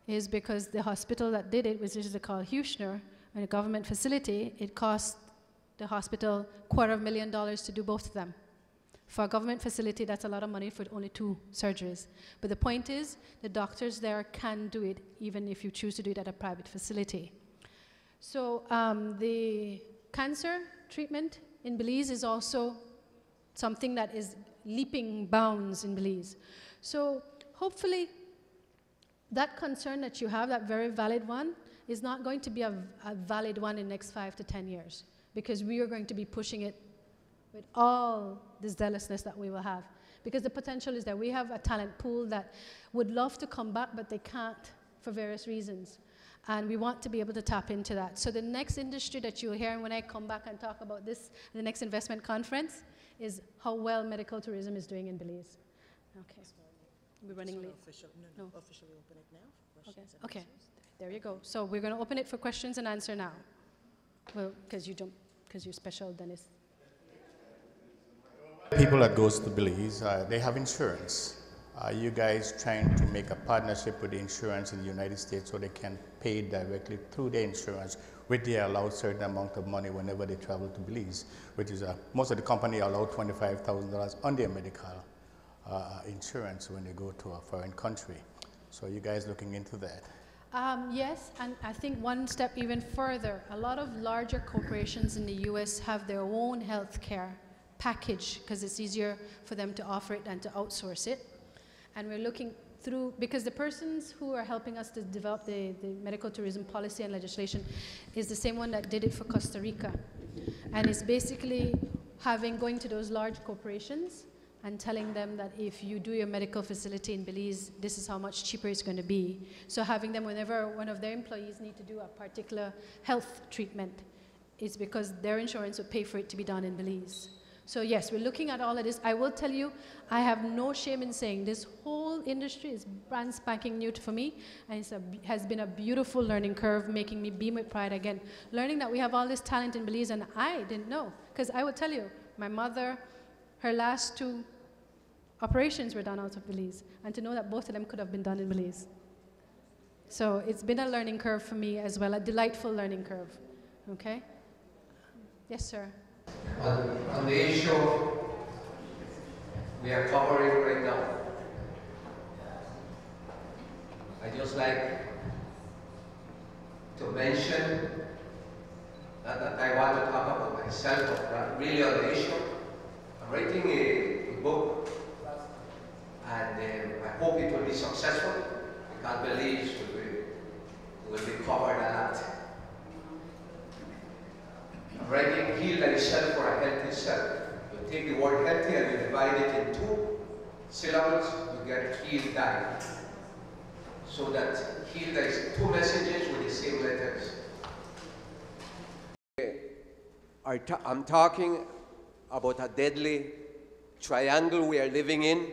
is because the hospital that did it, which is called Huchner, a government facility, it cost the hospital $250,000 to do both of them. For a government facility, that's a lot of money for only 2 surgeries. But the point is, the doctors there can do it, even if you choose to do it at a private facility. So the cancer treatment in Belize is also something that is leaping bounds in Belize. So hopefully, that concern that you have, that very valid one, is not going to be a valid one in the next 5 to 10 years, because we are going to be pushing it with all the zealousness that we will have. Because the potential is that we have a talent pool that would love to come back, but they can't for various reasons. And we want to be able to tap into that. So the next industry that you'll hear, and when I come back and talk about this, the next investment conference, is how well medical tourism is doing in Belize. Okay. We're running late. No. Officially open it now for questions. Okay. There you go. So we're going to open it for questions and answer now. Well, because you're special, Dennis. People that goes to Belize, they have insurance. Are you guys trying to make a partnership with the insurance in the United States so they can pay directly through their insurance, which they allow certain amount of money whenever they travel to Belize, which is most of the company allow $25,000 on their medical insurance when they go to a foreign country. So you guys looking into that? Yes, and I think one step even further, a lot of larger corporations in the US have their own health care package because it's easier for them to offer it than to outsource it. And we're looking through, because the persons who are helping us to develop the medical tourism policy and legislation is the same one that did it for Costa Rica. And it's basically going to those large corporations and telling them that if you do your medical facility in Belize, this is how much cheaper it's going to be. So having them, whenever one of their employees need to do a particular health treatment, it's because their insurance would pay for it to be done in Belize. So yes, we're looking at all of this. I will tell you, I have no shame in saying this whole industry is brand spanking new for me, and it has been a beautiful learning curve, making me beam with pride again. Learning that we have all this talent in Belize, and I didn't know. Because I would tell you, my mother, her last 2 operations were done out of Belize, and to know that both of them could have been done in Belize. So it's been a learning curve for me as well, a delightful learning curve. Okay? Yes, sir. On the issue we are covering right now, I just like to mention that I want to talk about myself, but really on the issue. I'm writing a book, and I hope it will be successful, because Belize will be covered a lot. I'm writing Heal Thyself for a Healthy Self. You take the word healthy and you divide it in 2 syllables, you get Heal Thy. So that Heal Thy is 2 messages with the same letters. I'm talking about a deadly triangle we are living in,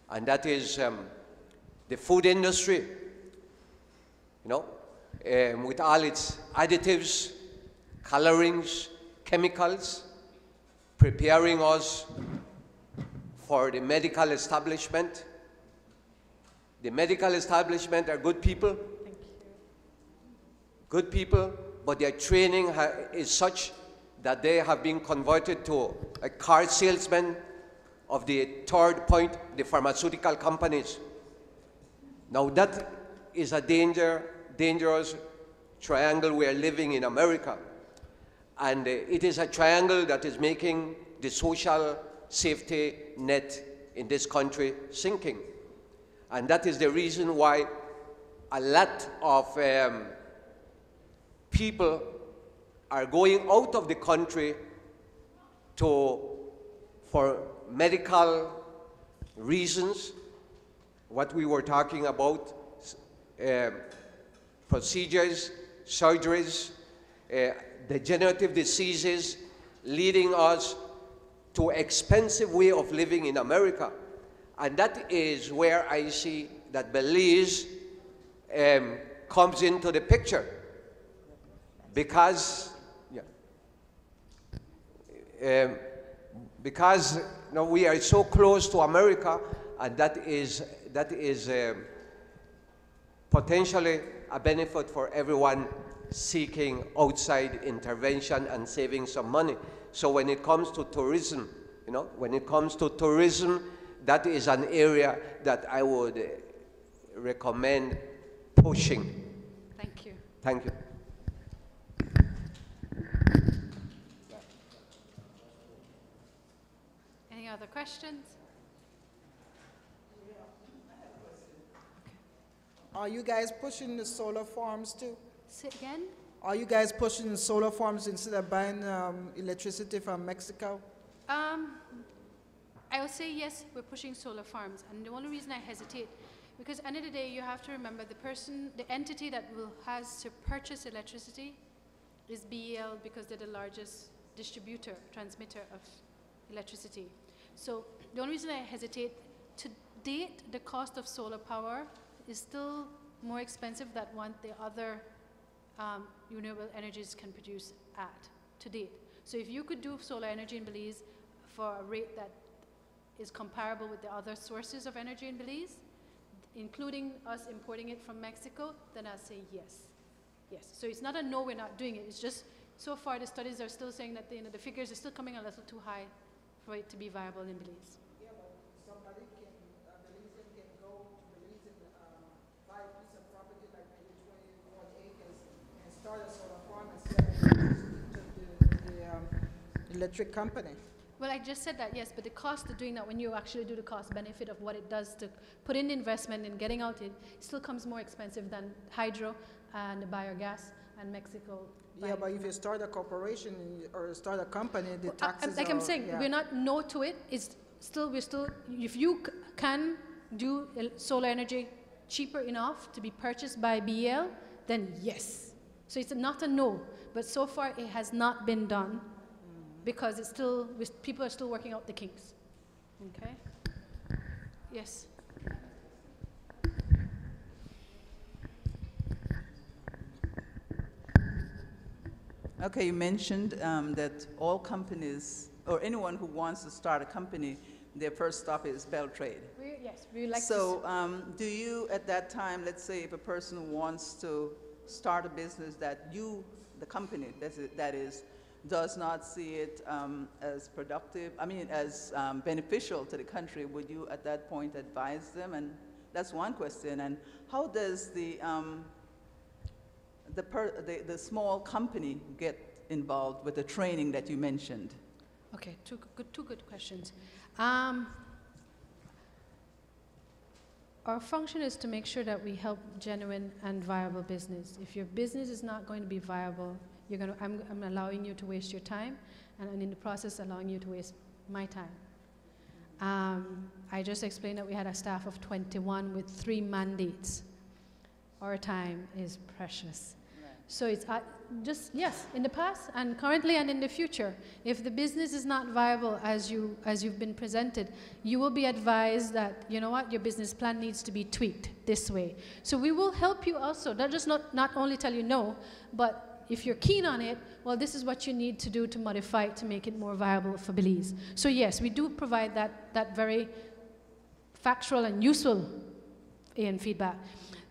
and that is the food industry, with all its additives, colorings, chemicals, preparing us for the medical establishment. The medical establishment are good people. Thank you. Good people, but their training is such that they have been converted to a car salesman of the 3rd point, the pharmaceutical companies. Now that is a dangerous triangle we are living in America. And it is a triangle that is making the social safety net in this country sinking. And that is the reason why a lot of people are going out of the country for medical reasons, what we were talking about, procedures, surgeries, degenerative diseases, leading us to expensive way of living in America. And that is where I see that Belize comes into the picture. Because we are so close to America, and that is potentially a benefit for everyone seeking outside intervention and saving some money. So when it comes to tourism, that is an area that I would recommend pushing. Thank you. Thank you. Any other questions? Are you guys pushing the solar farms too? Say again? Are you guys pushing the solar farms instead of buying electricity from Mexico? I would say yes, we're pushing solar farms. And the only reason I hesitate, because at the end of the day, you have to remember the entity that has to purchase electricity is BEL, because they're the largest distributor, transmitter of electricity. So the only reason I hesitate, to date, the cost of solar power is still more expensive than what the other renewable energies can produce at, to date. So if you could do solar energy in Belize for a rate that is comparable with the other sources of energy in Belize, including us importing it from Mexico, then I'll say yes. Yes. So it's not a no, we're not doing it. It's just, so far the studies are still saying that the figures are still coming a little too high for it to be viable in Belize. Yeah, but somebody can, Belizean can go to Belize and buy a piece of property like maybe 21 acres and start a solar farm and sell it to the electric company. Well, I just said that, yes, but the cost of doing that, when you actually do the cost benefit of what it does to put in the investment and getting out it, still comes more expensive than hydro and biogas and Mexico. Yeah, but if you start a corporation or start a company, the taxes like I'm saying, we're not no to it. It's still, if you can do solar energy cheaper enough to be purchased by BEL, then yes. So it's not a no, but so far it has not been done. Because it's still, people are still working out the kinks. Okay? Yes. Okay, you mentioned that all companies, or anyone who wants to start a company, their first stop is Beltraide. Yes, we like so, do you, at that time, let's say if a person wants to start a business that you, the company, that is, does not see it as productive, as beneficial to the country, would you at that point advise them? And that's one question. And how does the small company get involved with the training that you mentioned? Okay, two good questions. Our function is to make sure that we help genuine and viable business. If your business is not going to be viable, I'm allowing you to waste your time, and in the process allowing you to waste my time. I just explained that we had a staff of 21 with 3 mandates. Our time is precious. Right. So it's yes, in the past and currently and in the future, if the business is not viable as you've been presented, you will be advised that, you know what, your business plan needs to be tweaked this way. So we will help you also, not only tell you no, but if you're keen on it, well, this is what you need to do to modify it to make it more viable for Belize. So yes, we do provide that very factual and useful feedback.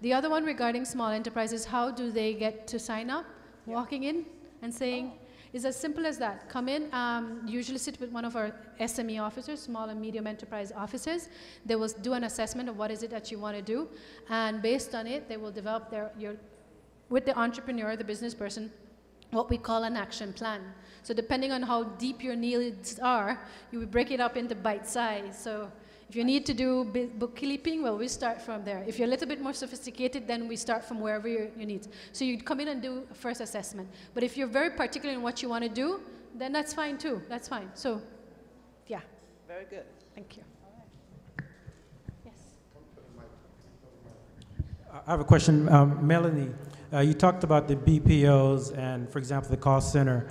The other one regarding small enterprises, how do they get to sign up? Yeah. Walking in and saying, it's as simple as that. Come in, usually sit with one of our SME officers, small and medium enterprise officers. They will do an assessment of what is it that you want to do, and based on it, they will develop with the entrepreneur, the business person, what we call an action plan. So depending on how deep your needs are, you will break it up into bite size. So if you need to do bookkeeping, well, we start from there. If you're a little bit more sophisticated, then we start from wherever your needs. So you come in and do a first assessment. But if you're very particular in what you want to do, then that's fine too. That's fine. So, yeah. Very good. Thank you. Yes. I have a question. Melanie, you talked about the BPOs and, for example, the call center.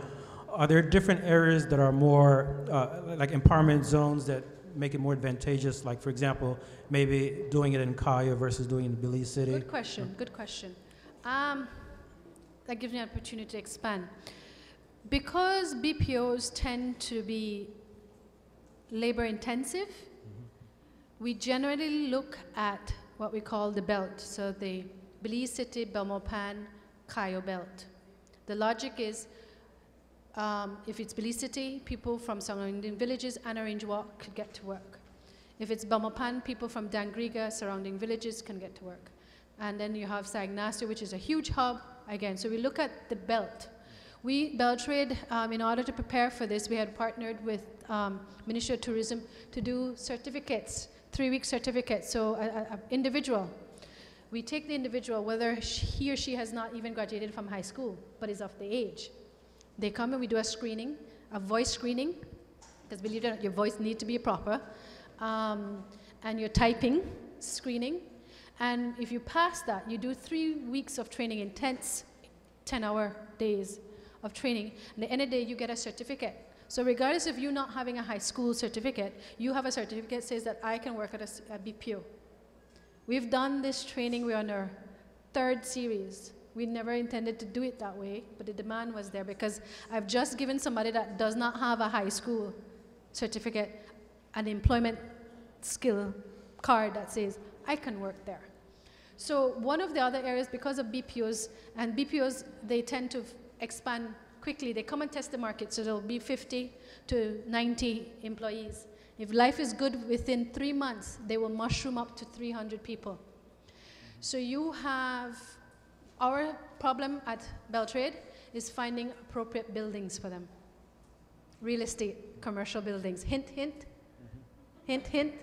Are there different areas that are more like empowerment zones that make it more advantageous? Like, for example, maybe doing it in Kaya versus doing it in Belize City? Good question. Good question. That gives me an opportunity to expand. Because BPOs tend to be labor intensive, we generally look at what we call the belt. So the Belize City, Belmopan, Cayo belt. The logic is, if it's Belize City, people from surrounding villages and Orange Walk could get to work. If it's Belmopan, people from Dangriga, surrounding villages can get to work. And then you have Sagnacio, which is a huge hub, again. So we look at the belt. Beltraide, in order to prepare for this, we had partnered with Ministry of Tourism to do certificates, 3-week certificates. So an individual, we take the individual, whether he or she has not even graduated from high school, but is of the age. They come and we do a screening, a voice screening, because believe it or not, your voice needs to be proper, and your typing, screening. And if you pass that, you do 3 weeks of training, intense 10-hour days of training. And at the end of the day, you get a certificate. So regardless of you not having a high school certificate, you have a certificate that says that I can work at a BPO. We've done this training. We're on our 3rd series. We never intended to do it that way, but the demand was there because I've just given somebody that does not have a high school certificate an employment skill card that says, I can work there. So one of the other areas, because of BPOs, and BPOs, they tend to expand quickly. They come and test the market, so there'll be 50 to 90 employees. If life is good, within 3 months, they will mushroom up to 300 people. So you have, our problem at Beltraide is finding appropriate buildings for them. Real estate, commercial buildings, hint, hint, hint, hint.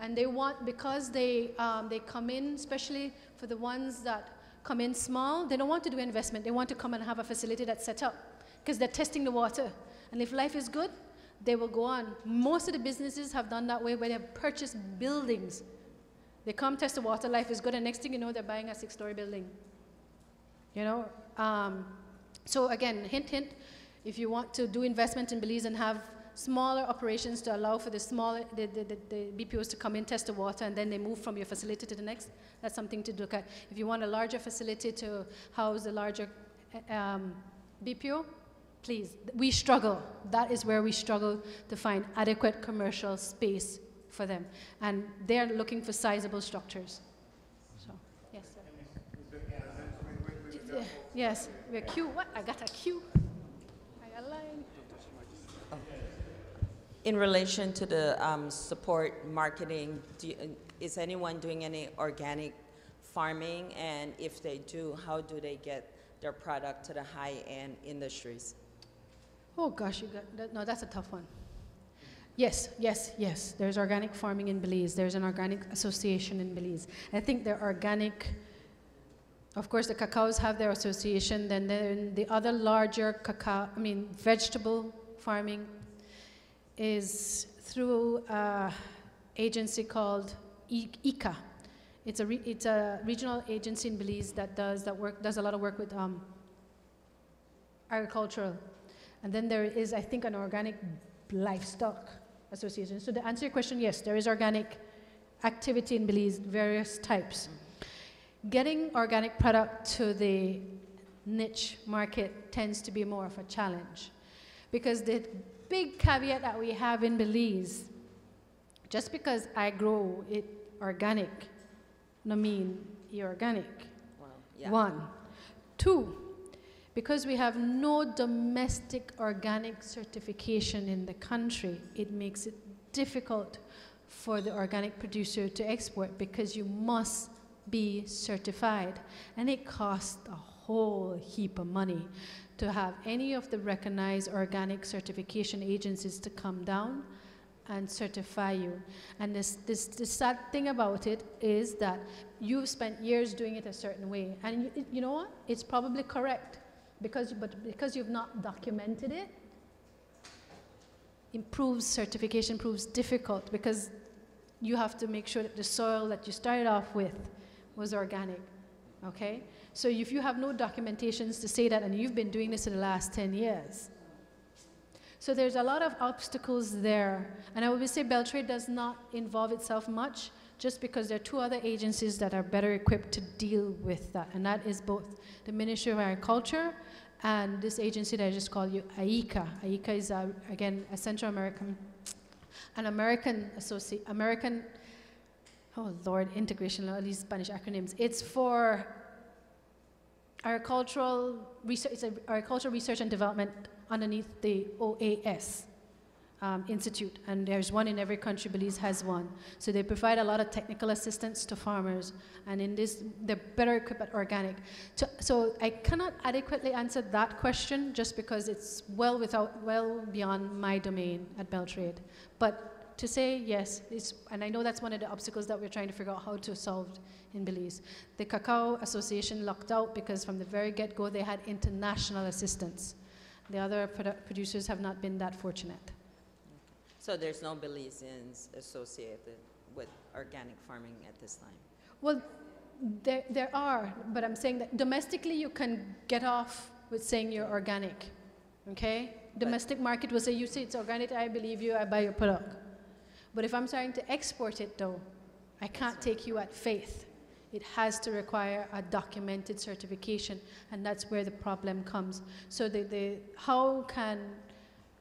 And they want, because they come in, especially for the ones that come in small, they don't want to do investment. They want to come and have a facility that's set up because they're testing the water. And if life is good, they will go on. Most of the businesses have done that way where they have purchased buildings. They come test the water, life is good, and next thing you know, they're buying a 6-story building. You know? So again, hint, hint, if you want to do investment in Belize and have smaller operations to allow for the BPOs to come in, test the water, and then they move from your facility to the next, that's something to look at. If you want a larger facility to house a larger BPO, please, we struggle. That is where we struggle to find adequate commercial space for them. And they're looking for sizable structures. So, yes, sir. Yes, we're queue. What? I got a queue. I got a line. In relation to the support marketing, is anyone doing any organic farming? And if they do, how do they get their product to the high-end industries? Oh gosh, you got that, no, that's a tough one. Yes, yes, yes. There's organic farming in Belize. There's an organic association in Belize. I think they're organic. Of course, the cacaos have their association. Then the other larger vegetable farming is through an agency called ICA. It's a regional agency in Belize that does a lot of work with agricultural. And then there is, I think, an organic livestock association. So to answer your question, yes, there is organic activity in Belize, various types. Getting organic product to the niche market tends to be more of a challenge because the big caveat that we have in Belize, just because I grow it organic, no mean you're organic. Well, yeah. 1. 2, because we have no domestic organic certification in the country, it makes it difficult for the organic producer to export because you must be certified. And it costs a whole heap of money to have any of the recognized organic certification agencies to come down and certify you. And the sad thing about it is that you've spent years doing it a certain way. And you know what? It's probably correct. Because you've not documented it, certification proves difficult because you have to make sure that the soil that you started off with was organic, okay? So if you have no documentations to say that, and you've been doing this for the last 10 years, so there's a lot of obstacles there. And I would say Beltraide does not involve itself much just because there are 2 other agencies that are better equipped to deal with that, and that is both the Ministry of Agriculture and this agency that I just called you, AICA. AICA is, again, a Central American, an American, oh Lord, integration, all these Spanish acronyms. It's for agricultural research, it's agricultural research and development underneath the OAS. Institute, and there's one in every country. Belize has one. So they provide a lot of technical assistance to farmers, and in this, they're better equipped at organic. So I cannot adequately answer that question just because it's well beyond my domain at Beltraide. But to say yes, and I know that's one of the obstacles that we're trying to figure out how to solve in Belize. The Cacao Association lucked out because from the very get-go they had international assistance. The other producers have not been that fortunate. So there's no Belizeans associated with organic farming at this time? Well, there are, but I'm saying that domestically you can get off with saying you're organic, okay? Domestic market will say, you say it's organic, I believe you, I buy your product. But if I'm trying to export it though, I can't take you at faith. It has to require a documented certification, and that's where the problem comes. So how can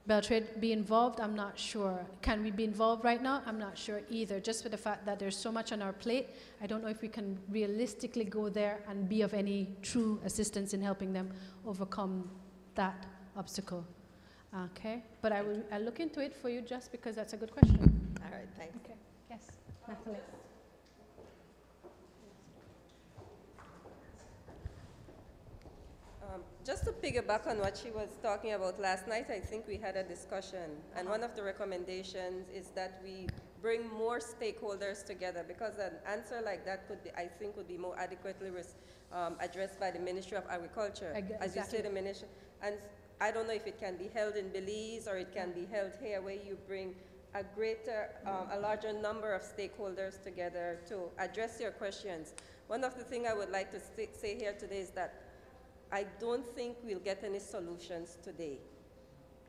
Beltraide be involved? I'm not sure. Can we be involved right now? I'm not sure either. Just for the fact that there's so much on our plate, I don't know if we can realistically go there and be of any true assistance in helping them overcome that obstacle. Okay, but I'll look into it for you just because that's a good question. All right, thanks. Okay, yes, Natalie. Just to piggyback on what she was talking about last night, I think we had a discussion, and one of the recommendations is that we bring more stakeholders together, because an answer like that could be, I think, would be more adequately addressed by the Ministry of Agriculture. As you say, the ministry, and I don't know if it can be held in Belize or it can be held here, where you bring a larger number of stakeholders together to address your questions. One of the things I would like to say here today is that I don't think we'll get any solutions today.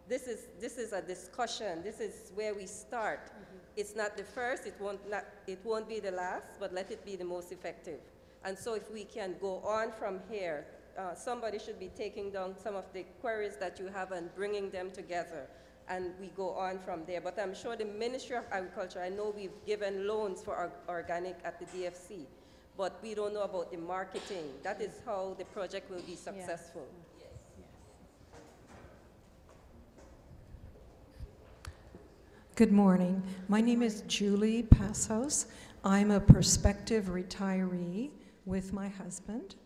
This is a discussion. This is where we start. It's not the first, it won't be the last, but let it be the most effective. And so if we can go on from here, somebody should be taking down some of the queries that you have and bringing them together, and we go on from there. But I'm sure the Ministry of Agriculture, I know we've given loans for organic at the DFC, but we don't know about the marketing. That is how the project will be successful. Yeah. Yes. Good morning. My name is Julie Passos. I'm a prospective retiree with my husband.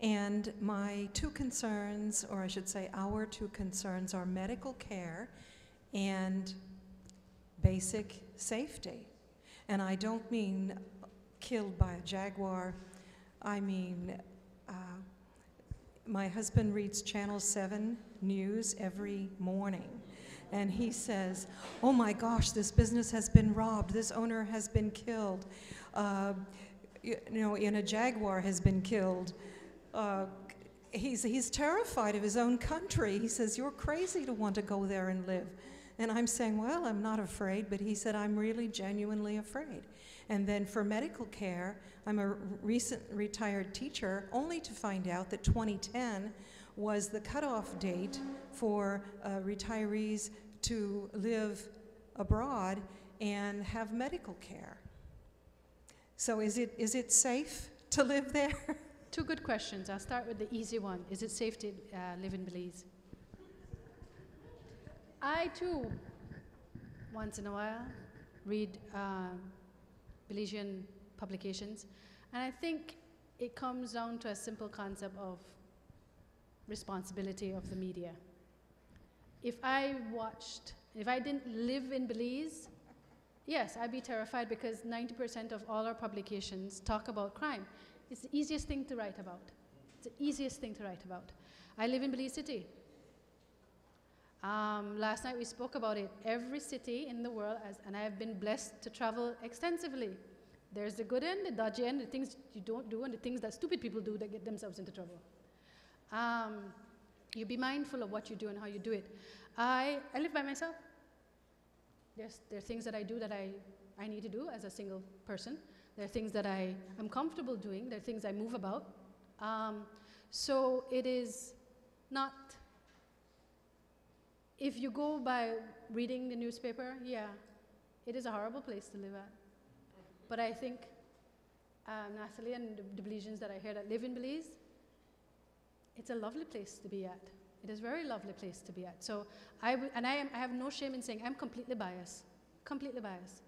And my two concerns, or I should say our two concerns, are medical care and basic safety. And I don't mean killed by a jaguar. I mean, my husband reads Channel 7 news every morning. And he says, oh my gosh, this business has been robbed. This owner has been killed. And a jaguar has been killed. He's terrified of his own country. He says, you're crazy to want to go there and live. And I'm saying, well, I'm not afraid, but he said, I'm really genuinely afraid. And then for medical care, I'm a recent retired teacher, only to find out that 2010 was the cutoff date for retirees to live abroad and have medical care. So is it safe to live there? Two good questions. I'll start with the easy one. Is it safe to live in Belize? I, too, once in a while, read Belizean publications, and I think it comes down to a simple concept of responsibility of the media. If I didn't live in Belize, yes, I'd be terrified, because 90% of all our publications talk about crime. It's the easiest thing to write about. It's the easiest thing to write about. I live in Belize City. Last night we spoke about it. Every city in the world, and I have been blessed to travel extensively. There's the good end, the dodgy end, the things you don't do, and the things that stupid people do that get themselves into trouble. You be mindful of what you do and how you do it. I live by myself. There are things that I do that I need to do as a single person. There are things that I am comfortable doing. There are things I move about. So it is not, if you go by reading the newspaper, yeah, it is a horrible place to live at. But I think Natalie and the Belizeans that I hear that live in Belize, it's a lovely place to be at. It is a very lovely place to be at. So I have no shame in saying I'm completely biased, completely biased.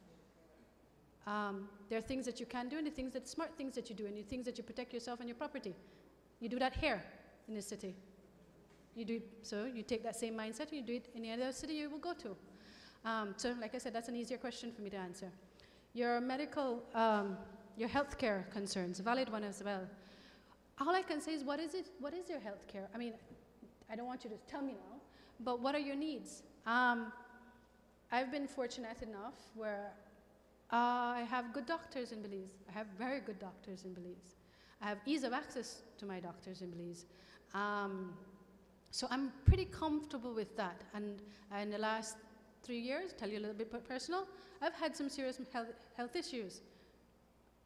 There are things that you can do, and the smart things that you do, and the things that you protect yourself and your property. You do that here in this city. So you take that same mindset and you do it in any other city you will go to. So like I said, that's an easier question for me to answer. Your medical, your healthcare concerns, a valid one as well. All I can say is, what is your healthcare? I mean, I don't want you to tell me now, But what are your needs? I've been fortunate enough where I have good doctors in Belize. I have very good doctors in Belize. I have ease of access to my doctors in Belize. So I'm pretty comfortable with that. And in the last 3 years, tell you a little bit personal, I've had some serious health issues.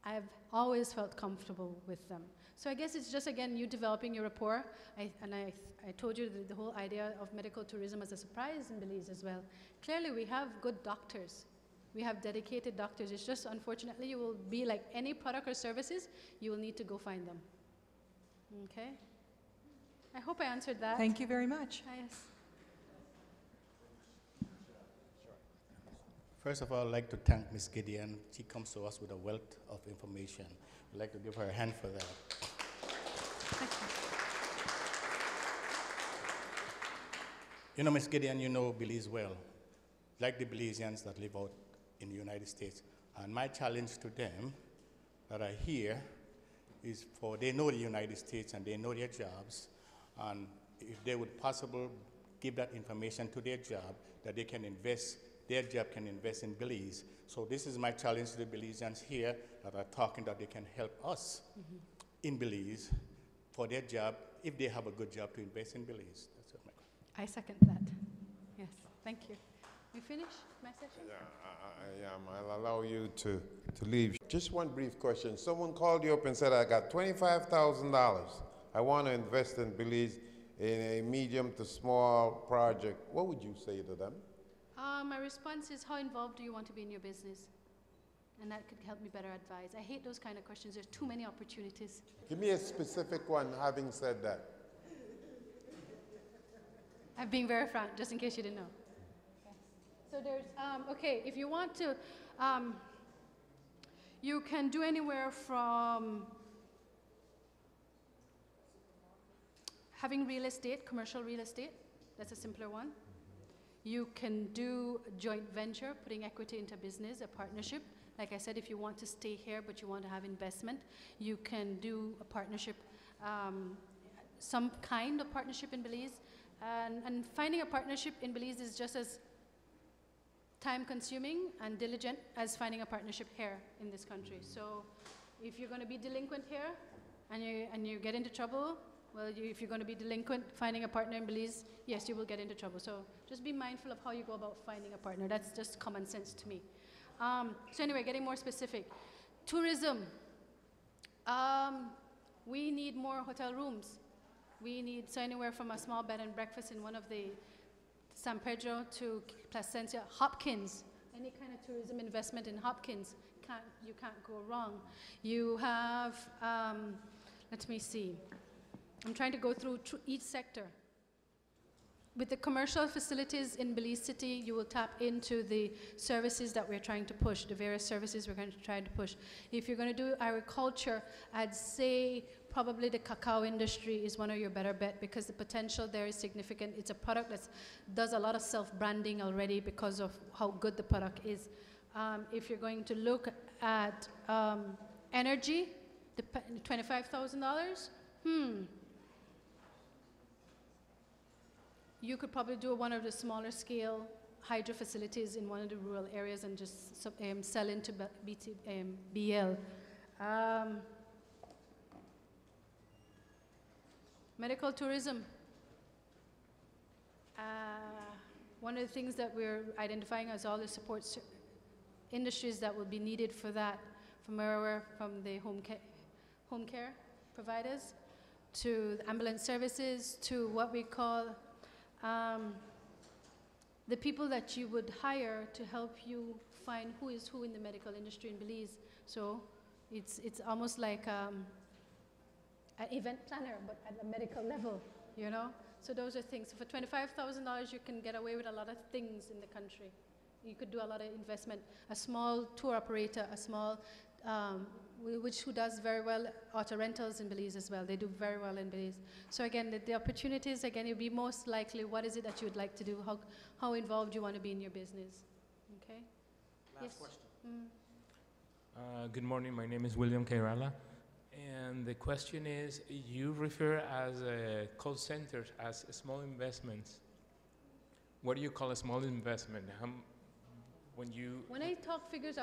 I've always felt comfortable with them. So I guess it's just, again, you developing your rapport. I told you the whole idea of medical tourism as a surprise in Belize as well. Clearly, we have good doctors. We have dedicated doctors. It's just, unfortunately, you will be like any product or services, you will need to go find them. Okay? I hope I answered that. Thank you very much. Yes. First of all, I'd like to thank Ms. Gideon. She comes to us with a wealth of information. I'd like to give her a hand for that. You know, Ms. Gideon, you know Belize well, like the Belizeans that live out in the United States. And my challenge to them that I hear is for they know the United States and they know their jobs, and if they would possibly give that information to their job, that they can invest, their job can invest in Belize. So this is my challenge to the Belizeans here that are talking that they can help us in Belize for their job, if they have a good job, to invest in Belize. That's what I second that. Yes, thank you. We finish my session? Yeah, I'll allow you to leave. Just one brief question. Someone called you up and said, I got $25,000. I want to invest in Belize in a medium to small project. What would you say to them? My response is, how involved do you want to be in your business? And that could help me better advise. I hate those kind of questions. There's too many opportunities. Give me a specific one, having said that. I'm being very frank, just in case you didn't know. So there's, okay, if you want to, you can do anywhere from having real estate, commercial real estate. That's a simpler one. You can do a joint venture, putting equity into business, a partnership. Like I said, if you want to stay here but you want to have investment, you can do a partnership, some kind of partnership in Belize. And finding a partnership in Belize is just as time-consuming and diligent as finding a partnership here in this country. So if you're going to be delinquent here and you get into trouble, well, if you're going to be delinquent finding a partner in Belize, yes, you will get into trouble. So just be mindful of how you go about finding a partner. That's just common sense to me. So anyway, getting more specific. Tourism. We need more hotel rooms. We need, so anywhere from a small bed and breakfast in one of the San Pedro to Placencia, Hopkins, any kind of tourism investment in Hopkins, you can't go wrong. You have, let me see, I'm trying to go through each sector. With the commercial facilities in Belize City, you will tap into the services that we're trying to push, the various services we're going to try to push. If you're going to do agriculture, I'd say probably the cacao industry is one of your better bet because the potential there is significant. It's a product that does a lot of self-branding already because of how good the product is. If you're going to look at energy, the $25,000, you could probably do one of the smaller scale hydro facilities in one of the rural areas and just sell into BL. Medical tourism. One of the things that we're identifying as all the support industries that will be needed for that, from the home care providers to the ambulance services to what we call the people that you would hire to help you find who is who in the medical industry in Belize. So it's almost like an event planner, but at a medical level, you know? So those are things. So for $25,000, you can get away with a lot of things in the country. You could do a lot of investment. A small tour operator, a small, who does very well, auto rentals in Belize as well. They do very well in Belize. So again, the opportunities, again, you'll be most likely, what is it that you would like to do? How involved you want to be in your business? Okay? Last question. Good morning, my name is William Kairala. And the question is, you refer as call centers as small investments. what do you call a small investment? When you, When I talk figures,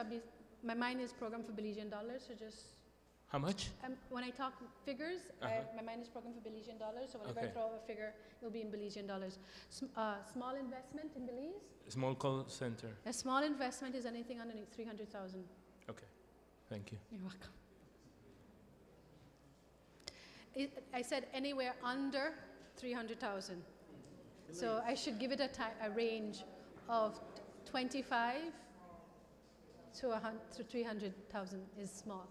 my mind is programmed for Belizean dollars, so just, how much? when I talk figures, my mind is programmed for Belizean dollars, so whenever I Okay. throw out a figure, it'll be in Belizean dollars. Small investment in Belize? Small call center. A small investment is anything under 300,000. Okay, thank you. You're welcome. I said anywhere under 300,000. So I should give it a range of 25 to 300,000 is small.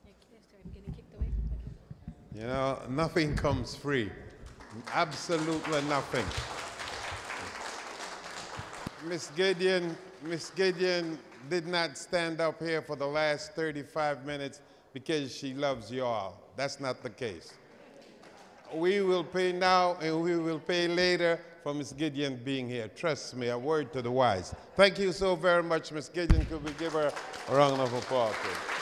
Okay, I'm getting kicked away. Okay. You know, nothing comes free. Absolutely nothing. Miss Gideon did not stand up here for the last 35 minutes because she loves you all. That's not the case. We will pay now and we will pay later for Miss Gideon being here. Trust me, a word to the wise. Thank you so very much, Miss Gideon. Could we give her a round of applause, please?